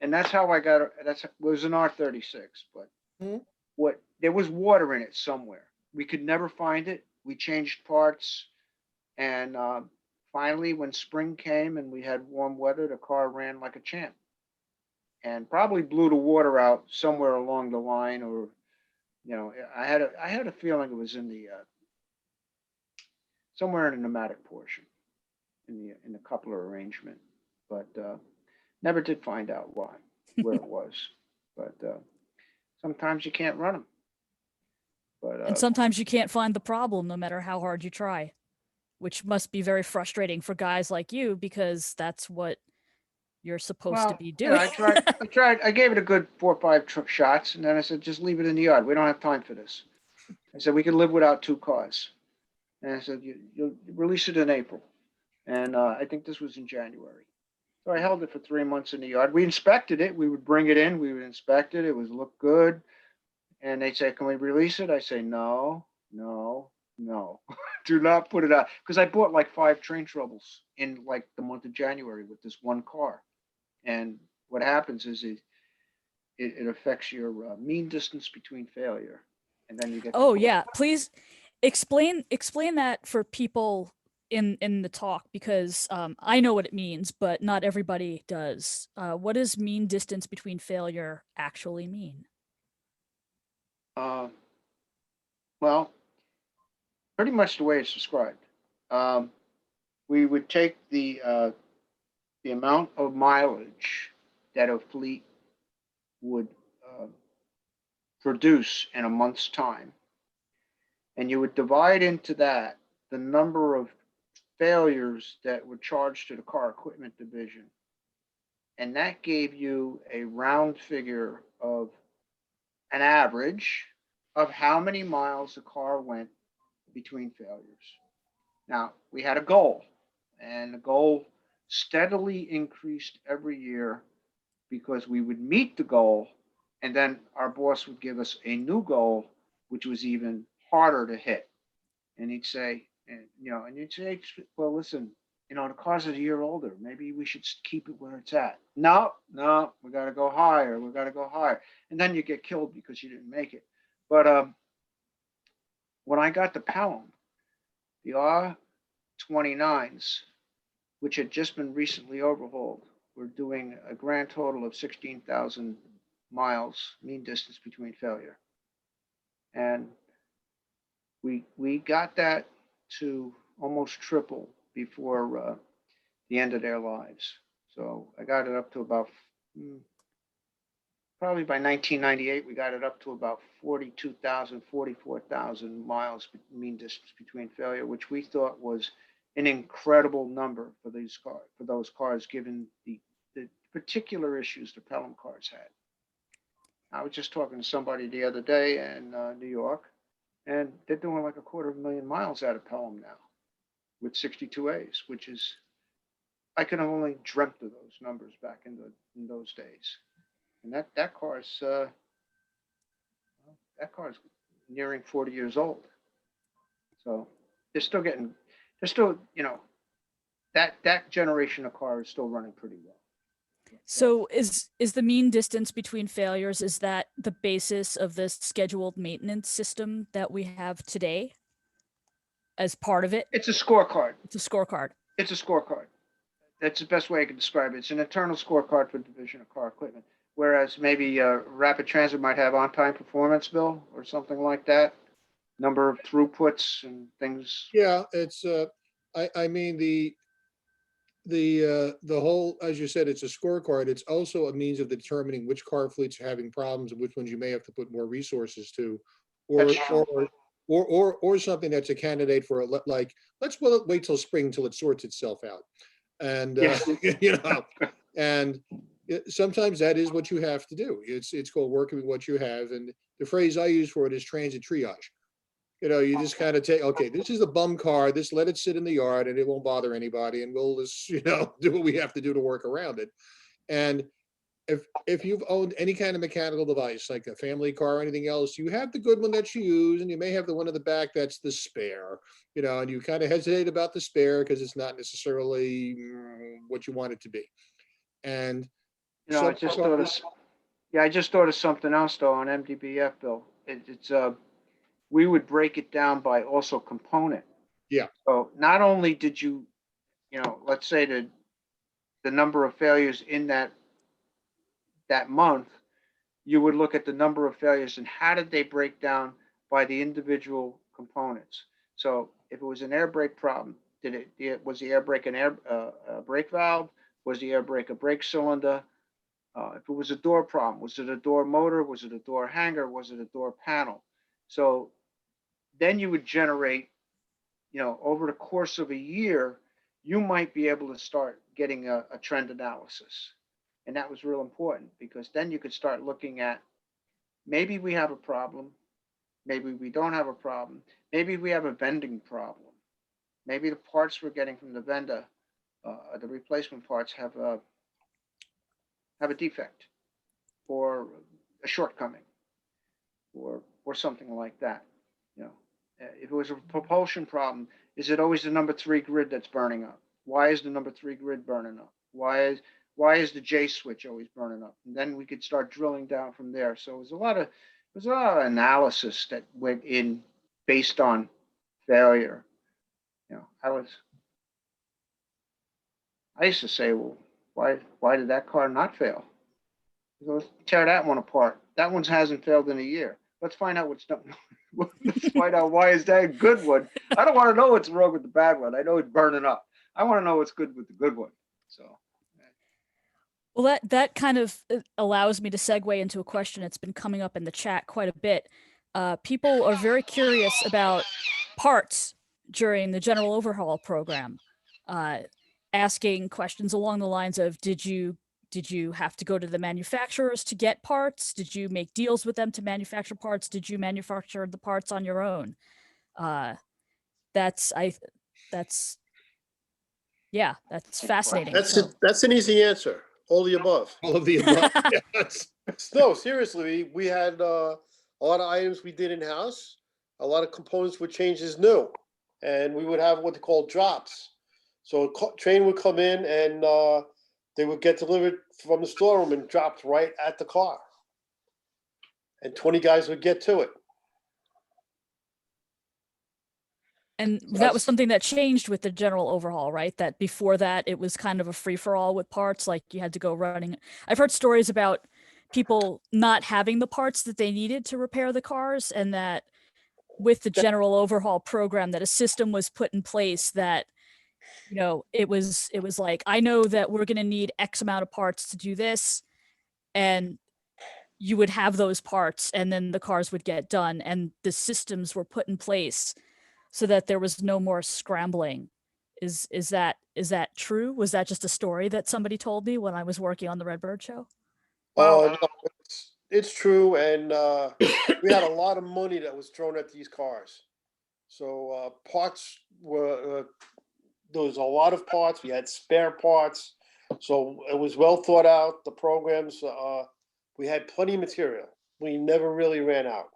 and that's how I got it. It was an R36, but there was water in it somewhere. We could never find it. We changed parts. And finally, when spring came and we had warm weather, the car ran like a champ. And probably blew the water out somewhere along the line, or I had a feeling it was in the somewhere in the pneumatic portion, in the coupler arrangement, but never did find out where it was. But sometimes you can't run them. But and sometimes you can't find the problem, no matter how hard you try, which must be very frustrating for guys like you, because that's what you're supposed to be doing. I tried. I gave it a good 4 or 5 shots, and then I said, just leave it in the yard. We don't have time for this. I said, we can live without 2 cars. And I said, you'll release it in April. And I think this was in January. So I held it for 3 months in the yard. We inspected it. We would bring it in. We would inspect it. It would look good. And they'd say, can we release it? I say, no. Do not put it out. Because I bought like 5 train troubles in like the month of January with this one car. And what happens is it affects your mean distance between failure. And then you get. Oh, yeah. Please. Explain that for people in the talk, because I know what it means, but not everybody does. What does mean distance between failure actually mean? Uh, well, pretty much the way it's described. Um, we would take the amount of mileage that a fleet would uh, produce in a month's time, and you would divide into that the number of failures that were charged to the car equipment division. And that gave you a round figure of an average of how many miles the car went between failures. Now, we had a goal, and the goal steadily increased every year because we would meet the goal, and then our boss would give us a new goal, which was even harder to hit. And he'd say, and you'd say, well, listen, the car's a year older. Maybe we should keep it where it's at. No, no, we got to go higher. We got to go higher. And then you get killed because you didn't make it. But when I got to Pelham, the R29s, which had just been recently overhauled, were doing a grand total of 16,000 miles mean distance between failure. And we got that to almost triple before the end of their lives. So I got it up to about, probably by 1998, we got it up to about 42,000, 44,000 miles mean distance between failure, which we thought was an incredible number for those cars, given the particular issues the Pelham cars had. I was just talking to somebody the other day in New York, and they're doing like 250,000 miles out of Pelham now with 62As, which is, I could have only dreamt of those numbers back in those days. And that car's nearing 40 years old. So they're still, that generation of car is still running pretty well. So is the mean distance between failures, is that the basis of this scheduled maintenance system that we have today as part of it? It's a scorecard. It's a scorecard. It's a scorecard. That's the best way I can describe it. It's an internal scorecard for division of car equipment. Whereas maybe Rapid Transit might have on-time performance bill or something like that, number of throughputs and things. Yeah, it's, I mean, the whole, as you said, it's a scorecard. It's also a means of determining which car fleets are having problems and which ones you may have to put more resources to, or That's true. or something that's a candidate for a, like, let's wait till spring till it sorts itself out. And and sometimes that is what you have to do. It's called working with what you have. And the phrase I use for it is transit triage. You just kind of take, okay, this is a bum car, let it sit in the yard and it won't bother anybody, and we'll just, do what we have to do to work around it. And if you've owned any kind of mechanical device, like a family car or anything else, you have the good one that you use, and you may have the one in the back that's the spare, and you kind of hesitate about the spare because it's not necessarily what you want it to be. And I just thought of something else though on MDBF, Bill. It's we would break it down by also component. Yeah. So not only did you, let's say the number of failures in that month, you would look at the number of failures and how did they break down by the individual components. So if it was an air brake problem, was the air brake a brake valve? Was the air brake a brake cylinder? If it was a door problem, was it a door motor? Was it a door hanger? Was it a door panel? So then you would generate, over the course of a year, you might be able to start getting a trend analysis. And that was real important because then you could start looking at, maybe we have a problem. Maybe we don't have a problem. Maybe we have a vending problem. Maybe the parts we're getting from the vendor, the replacement parts have a defect or a shortcoming or something like that. If it was a propulsion problem, is it always the number 3 grid that's burning up? Why is the number 3 grid burning up? Why is the J switch always burning up? And then we could start drilling down from there. So it was a lot of analysis that went in based on failure. I used to say, well, why did that car not fail? Let's tear that one apart. That one hasn't failed in a year. Let's find out what's done. Let's find out why is that a good one. I don't want to know what's wrong with the bad one. I know it's burning up. I want to know what's good with the good one. So. Well, that kind of allows me to segue into a question that's been coming up in the chat quite a bit. People are very curious about parts during the General Overhaul Program, asking questions along the lines of, did you have to go to the manufacturers to get parts? Did you make deals with them to manufacture parts? Did you manufacture the parts on your own? That's fascinating. That's an easy answer. All the above. All of the above. Yes. No, seriously, we had a lot of items we did in house. A lot of components were changed as new, and we would have what they call drops. So a train would come in, and they would get delivered from the storeroom and dropped right at the car, and 20 guys would get to it. And that was something that changed with the General Overhaul, right? That before that, it was kind of a free-for-all with parts, like you had to go running. I've heard stories about people not having the parts that they needed to repair the cars, and that with the General Overhaul Program, that a system was put in place that, you know, it was like, I know that we're going to need X amount of parts to do this, and you would have those parts, and then the cars would get done, and the systems were put in place so that there was no more scrambling. Is that true? Was that just a story that somebody told me when I was working on the Redbird show? Well, No, it's true, and we had a lot of money that was thrown at these cars. So parts were there was a lot of parts. We had spare parts, so it was well thought out. The programs, we had plenty of material. We never really ran out.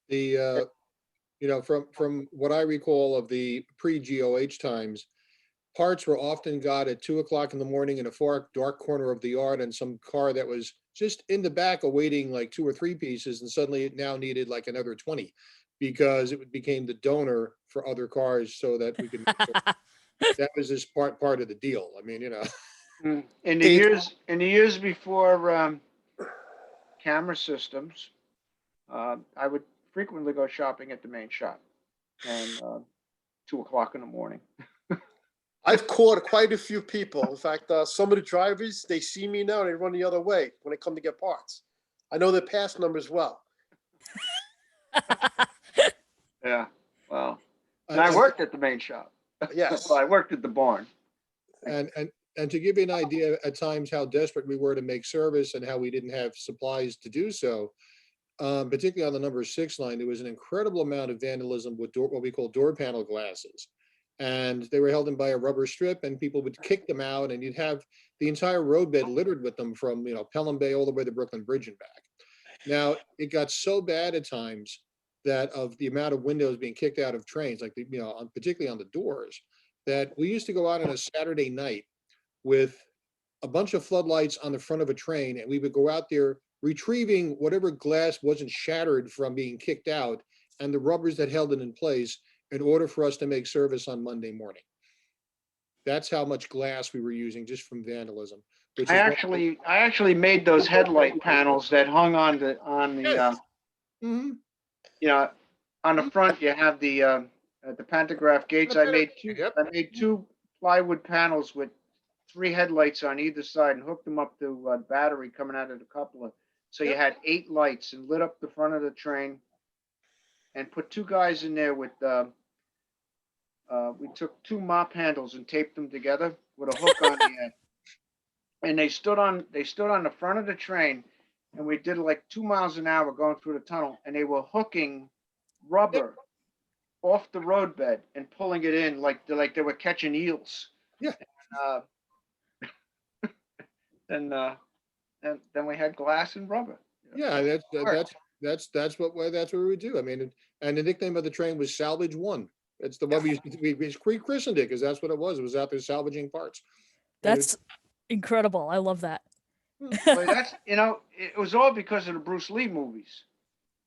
The you know, from what I recall of the pre-GOH times, parts were often got at 2 o'clock in the morning in a far dark corner of the yard, and some car that was just in the back awaiting like 2 or 3 pieces, and suddenly it now needed like another 20 because it became the donor for other cars so that we could that was just part of the deal. I mean, you know. In the years before camera systems, I would frequently go shopping at the main shop, and 2 o'clock in the morning. I've caught quite a few people. In fact, some of the drivers, they see me now, they run the other way when they come to get parts. I know their pass numbers well. Yeah, well, and I worked at the main shop. Yes. Well, I worked at the barn. And to give you an idea at times how desperate we were to make service and how we didn't have supplies to do so, particularly on the number 6 line, there was an incredible amount of vandalism with what we call door panel glasses. And they were held in by a rubber strip, and people would kick them out, and you'd have the entire roadbed littered with them from, you know, Pelham Bay all the way to Brooklyn Bridge and back. Now, it got so bad at times that of the amount of windows being kicked out of trains, like, you know, particularly on the doors, that we used to go out on a Saturday night with a bunch of floodlights on the front of a train, and we would go out there retrieving whatever glass wasn't shattered from being kicked out and the rubbers that held it in place in order for us to make service on Monday morning. That's how much glass we were using just from vandalism. I actually made those headlight panels that hung on the Yes. Mm-hmm. you know, on the front. You have the pantograph gates. I made Yep. two plywood panels with 3 headlights on either side and hooked them up to a battery coming out of the coupler. So you had 8 lights and lit up the front of the train, and put 2 guys in there with we took 2 mop handles and taped them together with a hook on the end. And they stood on the front of the train, and we did like 2 miles an hour going through the tunnel, and they were hooking rubber off the roadbed and pulling it in like they were catching eels. Yeah. And then we had glass and rubber. Yeah, that's what we would do. I mean, and the nickname of the train was Salvage One. It's the one we christened it because that's what it was. It was out there salvaging parts. That's incredible. I love that. But that's, it was all because of the Bruce Lee movies.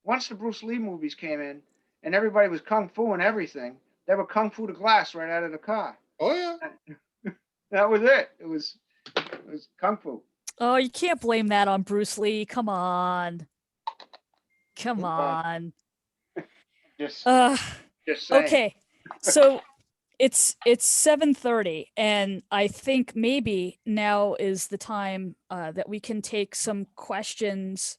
Once the Bruce Lee movies came in, and everybody was kung fu and everything. They were kung fu the glass right out of the car. Oh, yeah. That was it. It was kung fu. Oh, you can't blame that on Bruce Lee. Come on. Come Well, on. Just Uh, saying. okay. So it's 7:30, and I think maybe now is the time that we can take some questions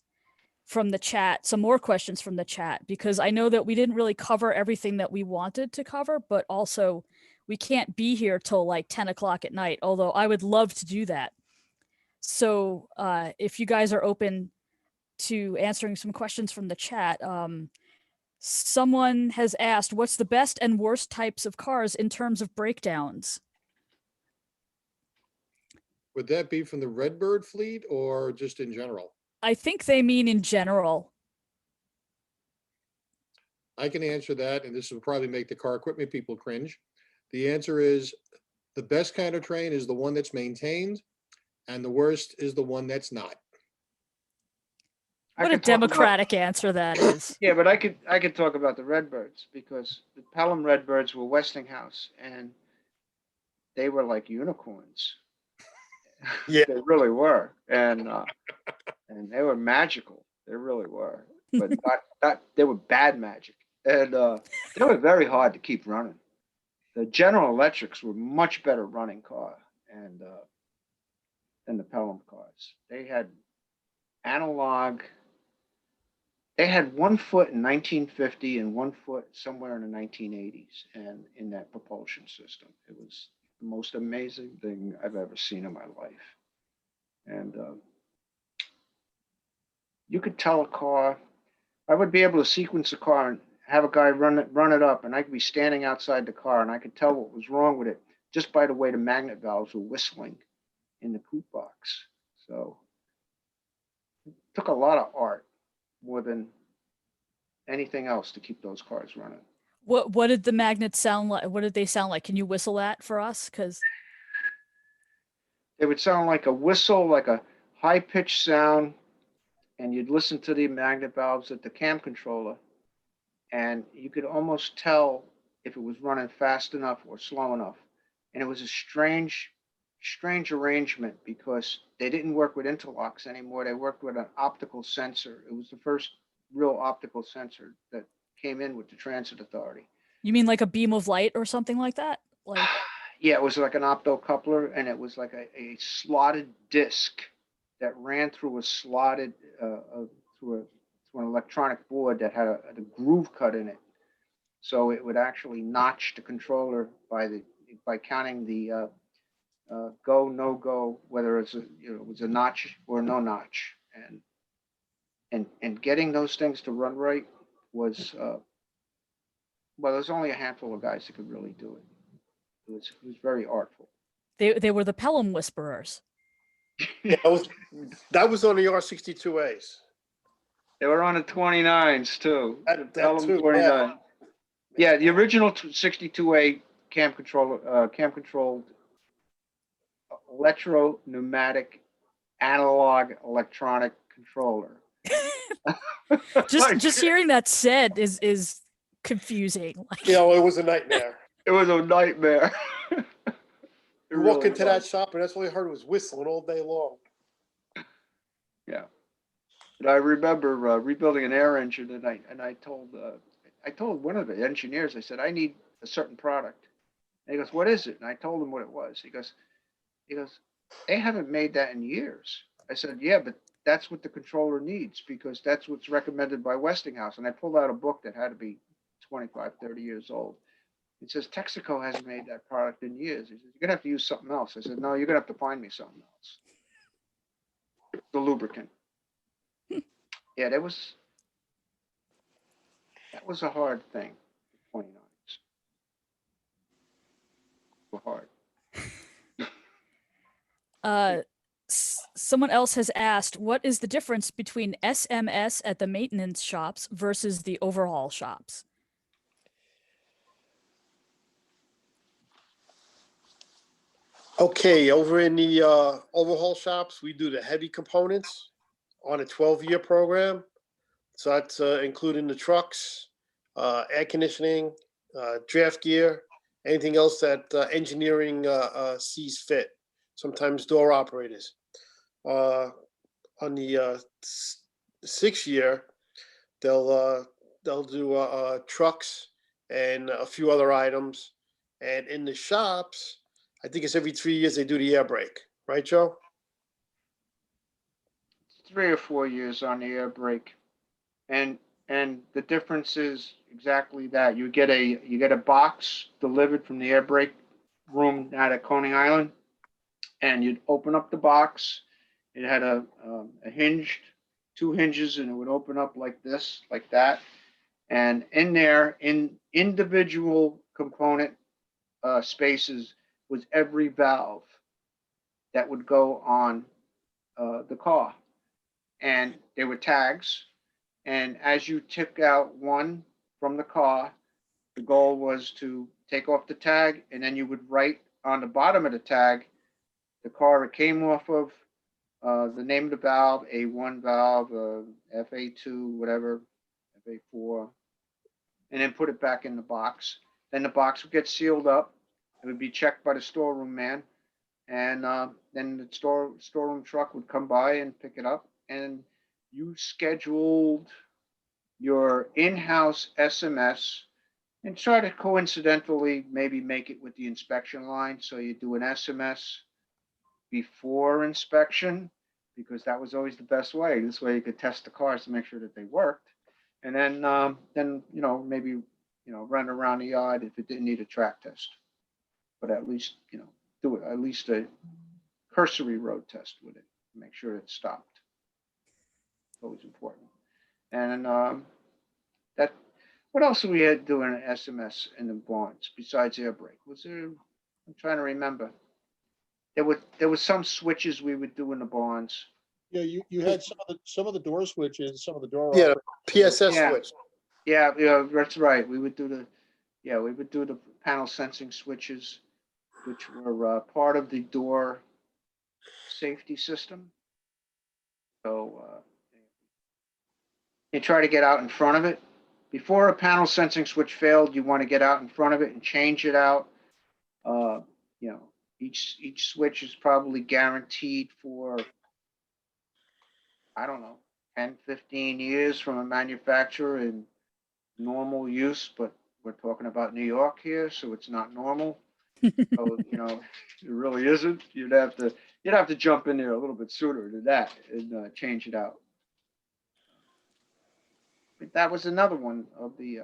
from the chat, some more questions from the chat, because I know that we didn't really cover everything that we wanted to cover, but also we can't be here till like 10 o'clock at night, although I would love to do that. So if you guys are open to answering some questions from the chat, someone has asked, what's the best and worst types of cars in terms of breakdowns? Would that be from the Redbird fleet or just in general? I think they mean in general. I can answer that, and this will probably make the car equipment people cringe. The answer is the best kind of train is the one that's maintained, and the worst is the one that's not. What a democratic answer that is. Yeah, but I could talk about the Redbirds, because the Pelham Redbirds were Westinghouse, and they were like unicorns. Yeah. They really were, and they were magical. They really were, but not they were bad magic, and they were very hard to keep running. The General Electrics were much better running car, and than the Pelham cars. They had analog. They had 1 foot in 1950 and 1 foot somewhere in the 1980s, and in that propulsion system, it was the most amazing thing I've ever seen in my life. And you could tell a car. I would be able to sequence a car and have a guy run it up, and I could be standing outside the car, and I could tell what was wrong with it just by the way the magnet valves were whistling in the coupe box. So it took a lot of art, more than anything else, to keep those cars running. What did the magnets sound like? What did they sound like? Can you whistle that for us? Because It would sound like a whistle, like a high-pitched sound, and you'd listen to the magnet valves at the cam controller, and you could almost tell if it was running fast enough or slow enough. And it was a strange arrangement, because they didn't work with interlocks anymore. They worked with an optical sensor. It was the first real optical sensor that came in with the Transit Authority. you mean like a beam of light or something like that? Like, Yeah, it was like an optocoupler, and it was like a slotted disc that ran through a slotted through an electronic board that had a groove cut in it. So it would actually notch the controller by counting the go, no go, whether it was a notch or no notch, and getting those things to run right was well, there's only a handful of guys that could really do it. It was very artful. they were the Pelham Whisperers. Yeah, that was on the R62As. They were on the 29s too. That Pelham too, 29. Yeah, the original 62A cam controlled electro-pneumatic analog electronic controller. Just hearing that said is confusing. Like, You know, it was a nightmare. It was a nightmare. You walk into that shop, and that's all you heard was whistling all day long. Yeah. And I remember rebuilding an air engine, and I told one of the engineers, I said, I need a certain product. And he goes, what is it? And I told him what it was. He goes, they haven't made that in years. I said, yeah, but that's what the controller needs, because that's what's recommended by Westinghouse. And I pulled out a book that had to be 25, 30 years old. It says, Texaco hasn't made that product in years. He says, you're going to have to use something else. I said, no, you're going to have to find me something else. The lubricant. Yeah, that was a hard thing. 29s. Were hard. Someone else has asked, what is the difference between SMS at the maintenance shops versus the overhaul shops? Okay, over in the overhaul shops, we do the heavy components on a 12-year program. So that's including the trucks, air conditioning, draft gear, anything else that engineering sees fit. Sometimes door operators. On the 6 year, they'll do trucks and a few other items. And in the shops, I think it's every 3 years they do the air brake, right, Joe? 3 or 4 years on the air brake. And the difference is exactly that. You get a box delivered from the air brake room out at Coney Island, and you'd open up the box. It had a hinged, two hinges, and it would open up like this, like that. And in there, in individual component spaces, was every valve that would go on the car. And there were tags. And as you took out one from the car, the goal was to take off the tag, and then you would write on the bottom of the tag the car it came off of, the name of the valve, A1 valve, FA2, whatever, FA4, and then put it back in the box. Then the box would get sealed up. It would be checked by the storeroom man, and then the storeroom truck would come by and pick it up. And you scheduled your in-house SMS and try to coincidentally maybe make it with the inspection line. So you do an SMS before inspection, because that was always the best way. This way you could test the cars to make sure that they worked. And then maybe run around the yard if it didn't need a track test. But at least, do it, at least a cursory road test with it to make sure it stopped. Always important. And that, what else do we had doing an SMS in the barns besides air brake? Was there? I'm trying to remember. There was some switches we would do in the barns. Yeah, you had some of the door switches, some of the door. Yeah, operators. PSS Yeah. switch. Yeah, that's right. We would do the panel sensing switches, which were part of the door safety system. So you try to get out in front of it. Before a panel sensing switch failed, you want to get out in front of it and change it out. Each switch is probably guaranteed for, I don't know, 10, 15 years from a manufacturer in normal use, but we're talking about New York here, so it's not normal. So, it really isn't. You'd have to jump in there a little bit sooner than that and change it out. But that was another one of the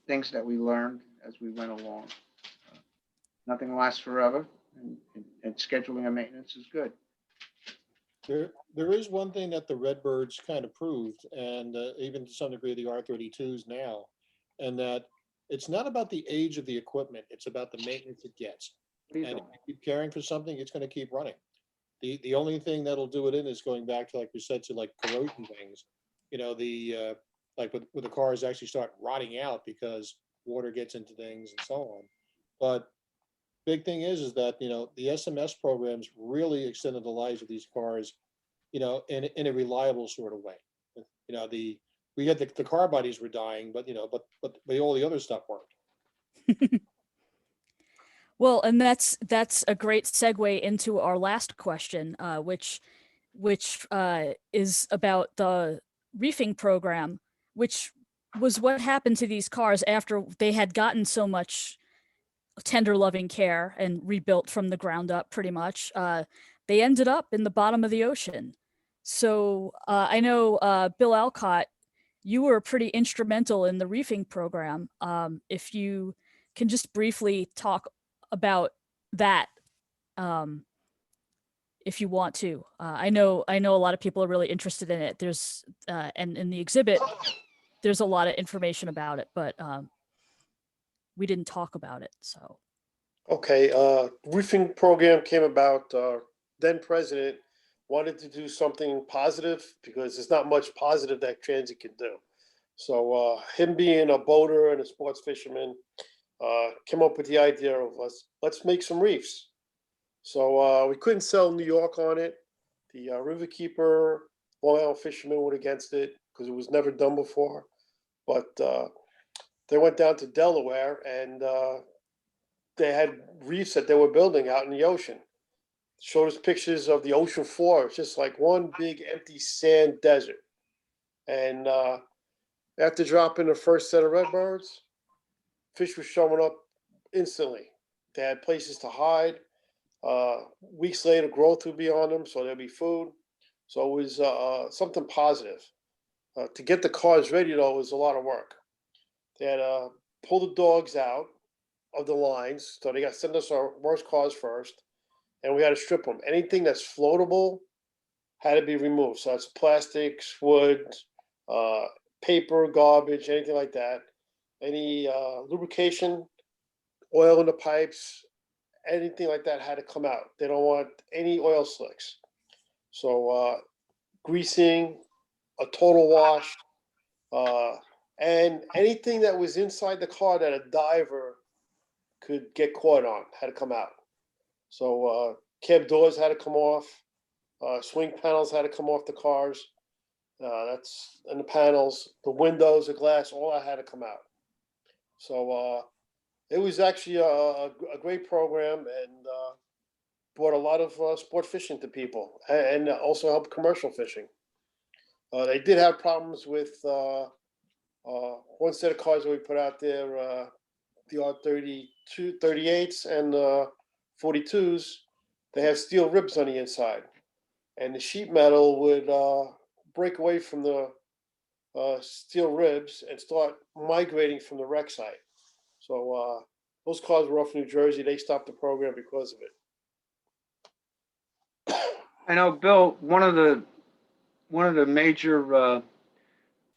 things that we learned as we went along. Nothing lasts forever, and scheduling and maintenance is good. There is one thing that the Redbirds kind of proved, and even to some degree the R32s now, and that it's not about the age of the equipment, it's about the maintenance it gets. And if you keep caring for something, it's going to keep running. The only thing that'll do it in is going back to, like we said, to like corrosion things. Like with the cars actually start rotting out because water gets into things and so on. But big thing is that the SMS programs really extended the lives of these cars, in a reliable sort of way. We had the car bodies were dying, but all the other stuff worked. Well, and that's a great segue into our last question, which is about the Reefing Program, which was what happened to these cars after they had gotten so much tender loving care and rebuilt from the ground up pretty much. They ended up in the bottom of the ocean. So I know, Bill Alcott, you were pretty instrumental in the Reefing Program. If you can just briefly talk about that, if you want to. I know a lot of people are really interested in it. There's and in the exhibit, there's a lot of information about it, but we didn't talk about it. So Okay, roofing program came about, then president wanted to do something positive because there's not much positive that transit can do. So him being a boater and a sports fisherman, came up with the idea of let's make some reefs. So we couldn't sell New York on it. The riverkeeper, Long Island fishermen were against it because it was never done before. but they went down to Delaware and they had reefs that they were building out in the ocean. Showed us pictures of the ocean floor. It's just like one big empty sand desert. And after dropping the first set of Redbirds, fish were showing up instantly. They had places to hide. Weeks later, growth would be on them, so there'd be food. So it was something positive. To get the cars ready, though, was a lot of work. They had to pull the dogs out of the lines, so they got to send us our worst cars first, and we had to strip them. Anything that's floatable had to be removed. So that's plastics, wood, paper, garbage, anything like that. Any lubrication, oil in the pipes, anything like that had to come out. They don't want any oil slicks. So greasing, a total wash, and anything that was inside the car that a diver could get caught on had to come out. So cab doors had to come off, swing panels had to come off the cars. That's and the panels, the windows, the glass, all that had to come out. So it was actually a great program and brought a lot of sport fishing to people and also helped commercial fishing. They did have problems with one set of cars that we put out there, the R32, 38s and 42s. They have steel ribs on the inside, and the sheet metal would break away from the steel ribs and start migrating from the wreck site. So those cars were off New Jersey. They stopped the program because of it. I know, Bill, one of the major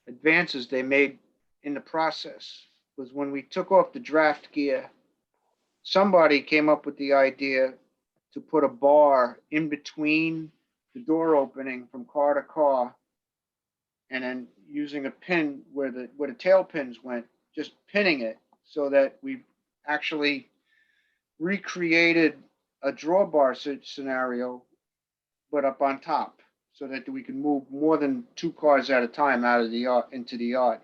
advances they made in the process was when we took off the draft gear, somebody came up with the idea to put a bar in between the door opening from car to car, and then using a pin where the tail pins went, just pinning it so that we actually recreated a drawbar scenario, but up on top, so that we can move more than 2 cars at a time out of the yard into the yard.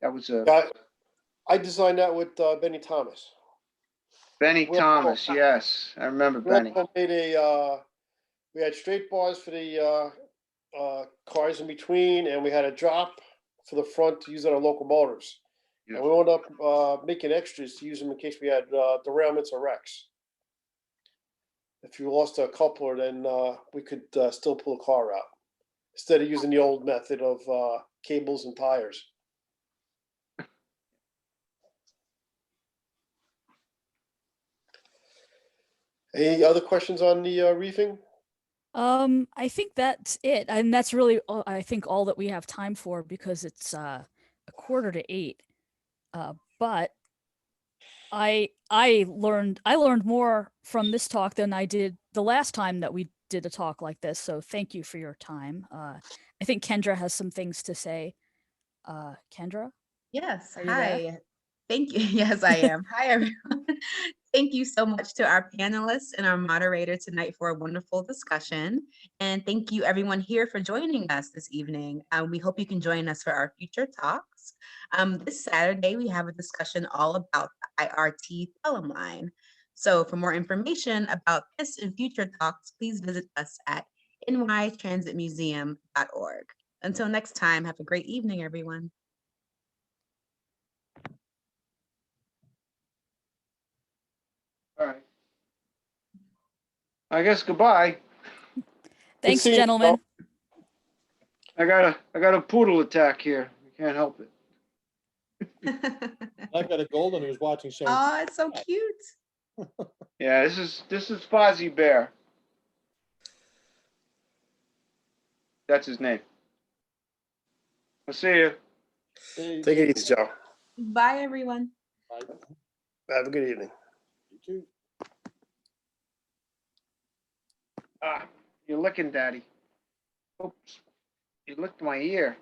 That was I designed that with Benny Thomas. Benny Thomas. Yes, I remember Benny. We had straight bars for the cars in between, and we had a drop for the front to use on our locomotives. Yes. And we wound up making extras to use them in case we had derailments or wrecks. If you lost a coupler, then we could still pull a car out instead of using the old method of cables and tires. Any other questions on the reefing? I think that's it, and that's really I think all that we have time for because it's 7:45. But I learned more from this talk than I did the last time that we did a talk like this. So thank you for your time. I think Kendra has some things to say. Kendra? Yes. Are you there? Hi. Thank you. Yes, I am. Hi, everyone. Thank you so much to our panelists and our moderator tonight for a wonderful discussion. And thank you everyone here for joining us this evening. We hope you can join us for our future talks. This Saturday, we have a discussion all about the IRT Pelham line. So for more information about this and future talks, please visit us at nytransitmuseum.org. Until next time, have a great evening, everyone. All right. I guess goodbye. Thanks, see you, gentlemen. I got a poodle attack here. I can't help it. I've got a golden who's watching. So Oh, it's so cute. Yeah, this is Fozzie Bear. That's his name. I'll see you. Take it easy, Joe. Bye, everyone. Have a good evening. You too. Ah, you're licking, Daddy. Oops, you licked my ear.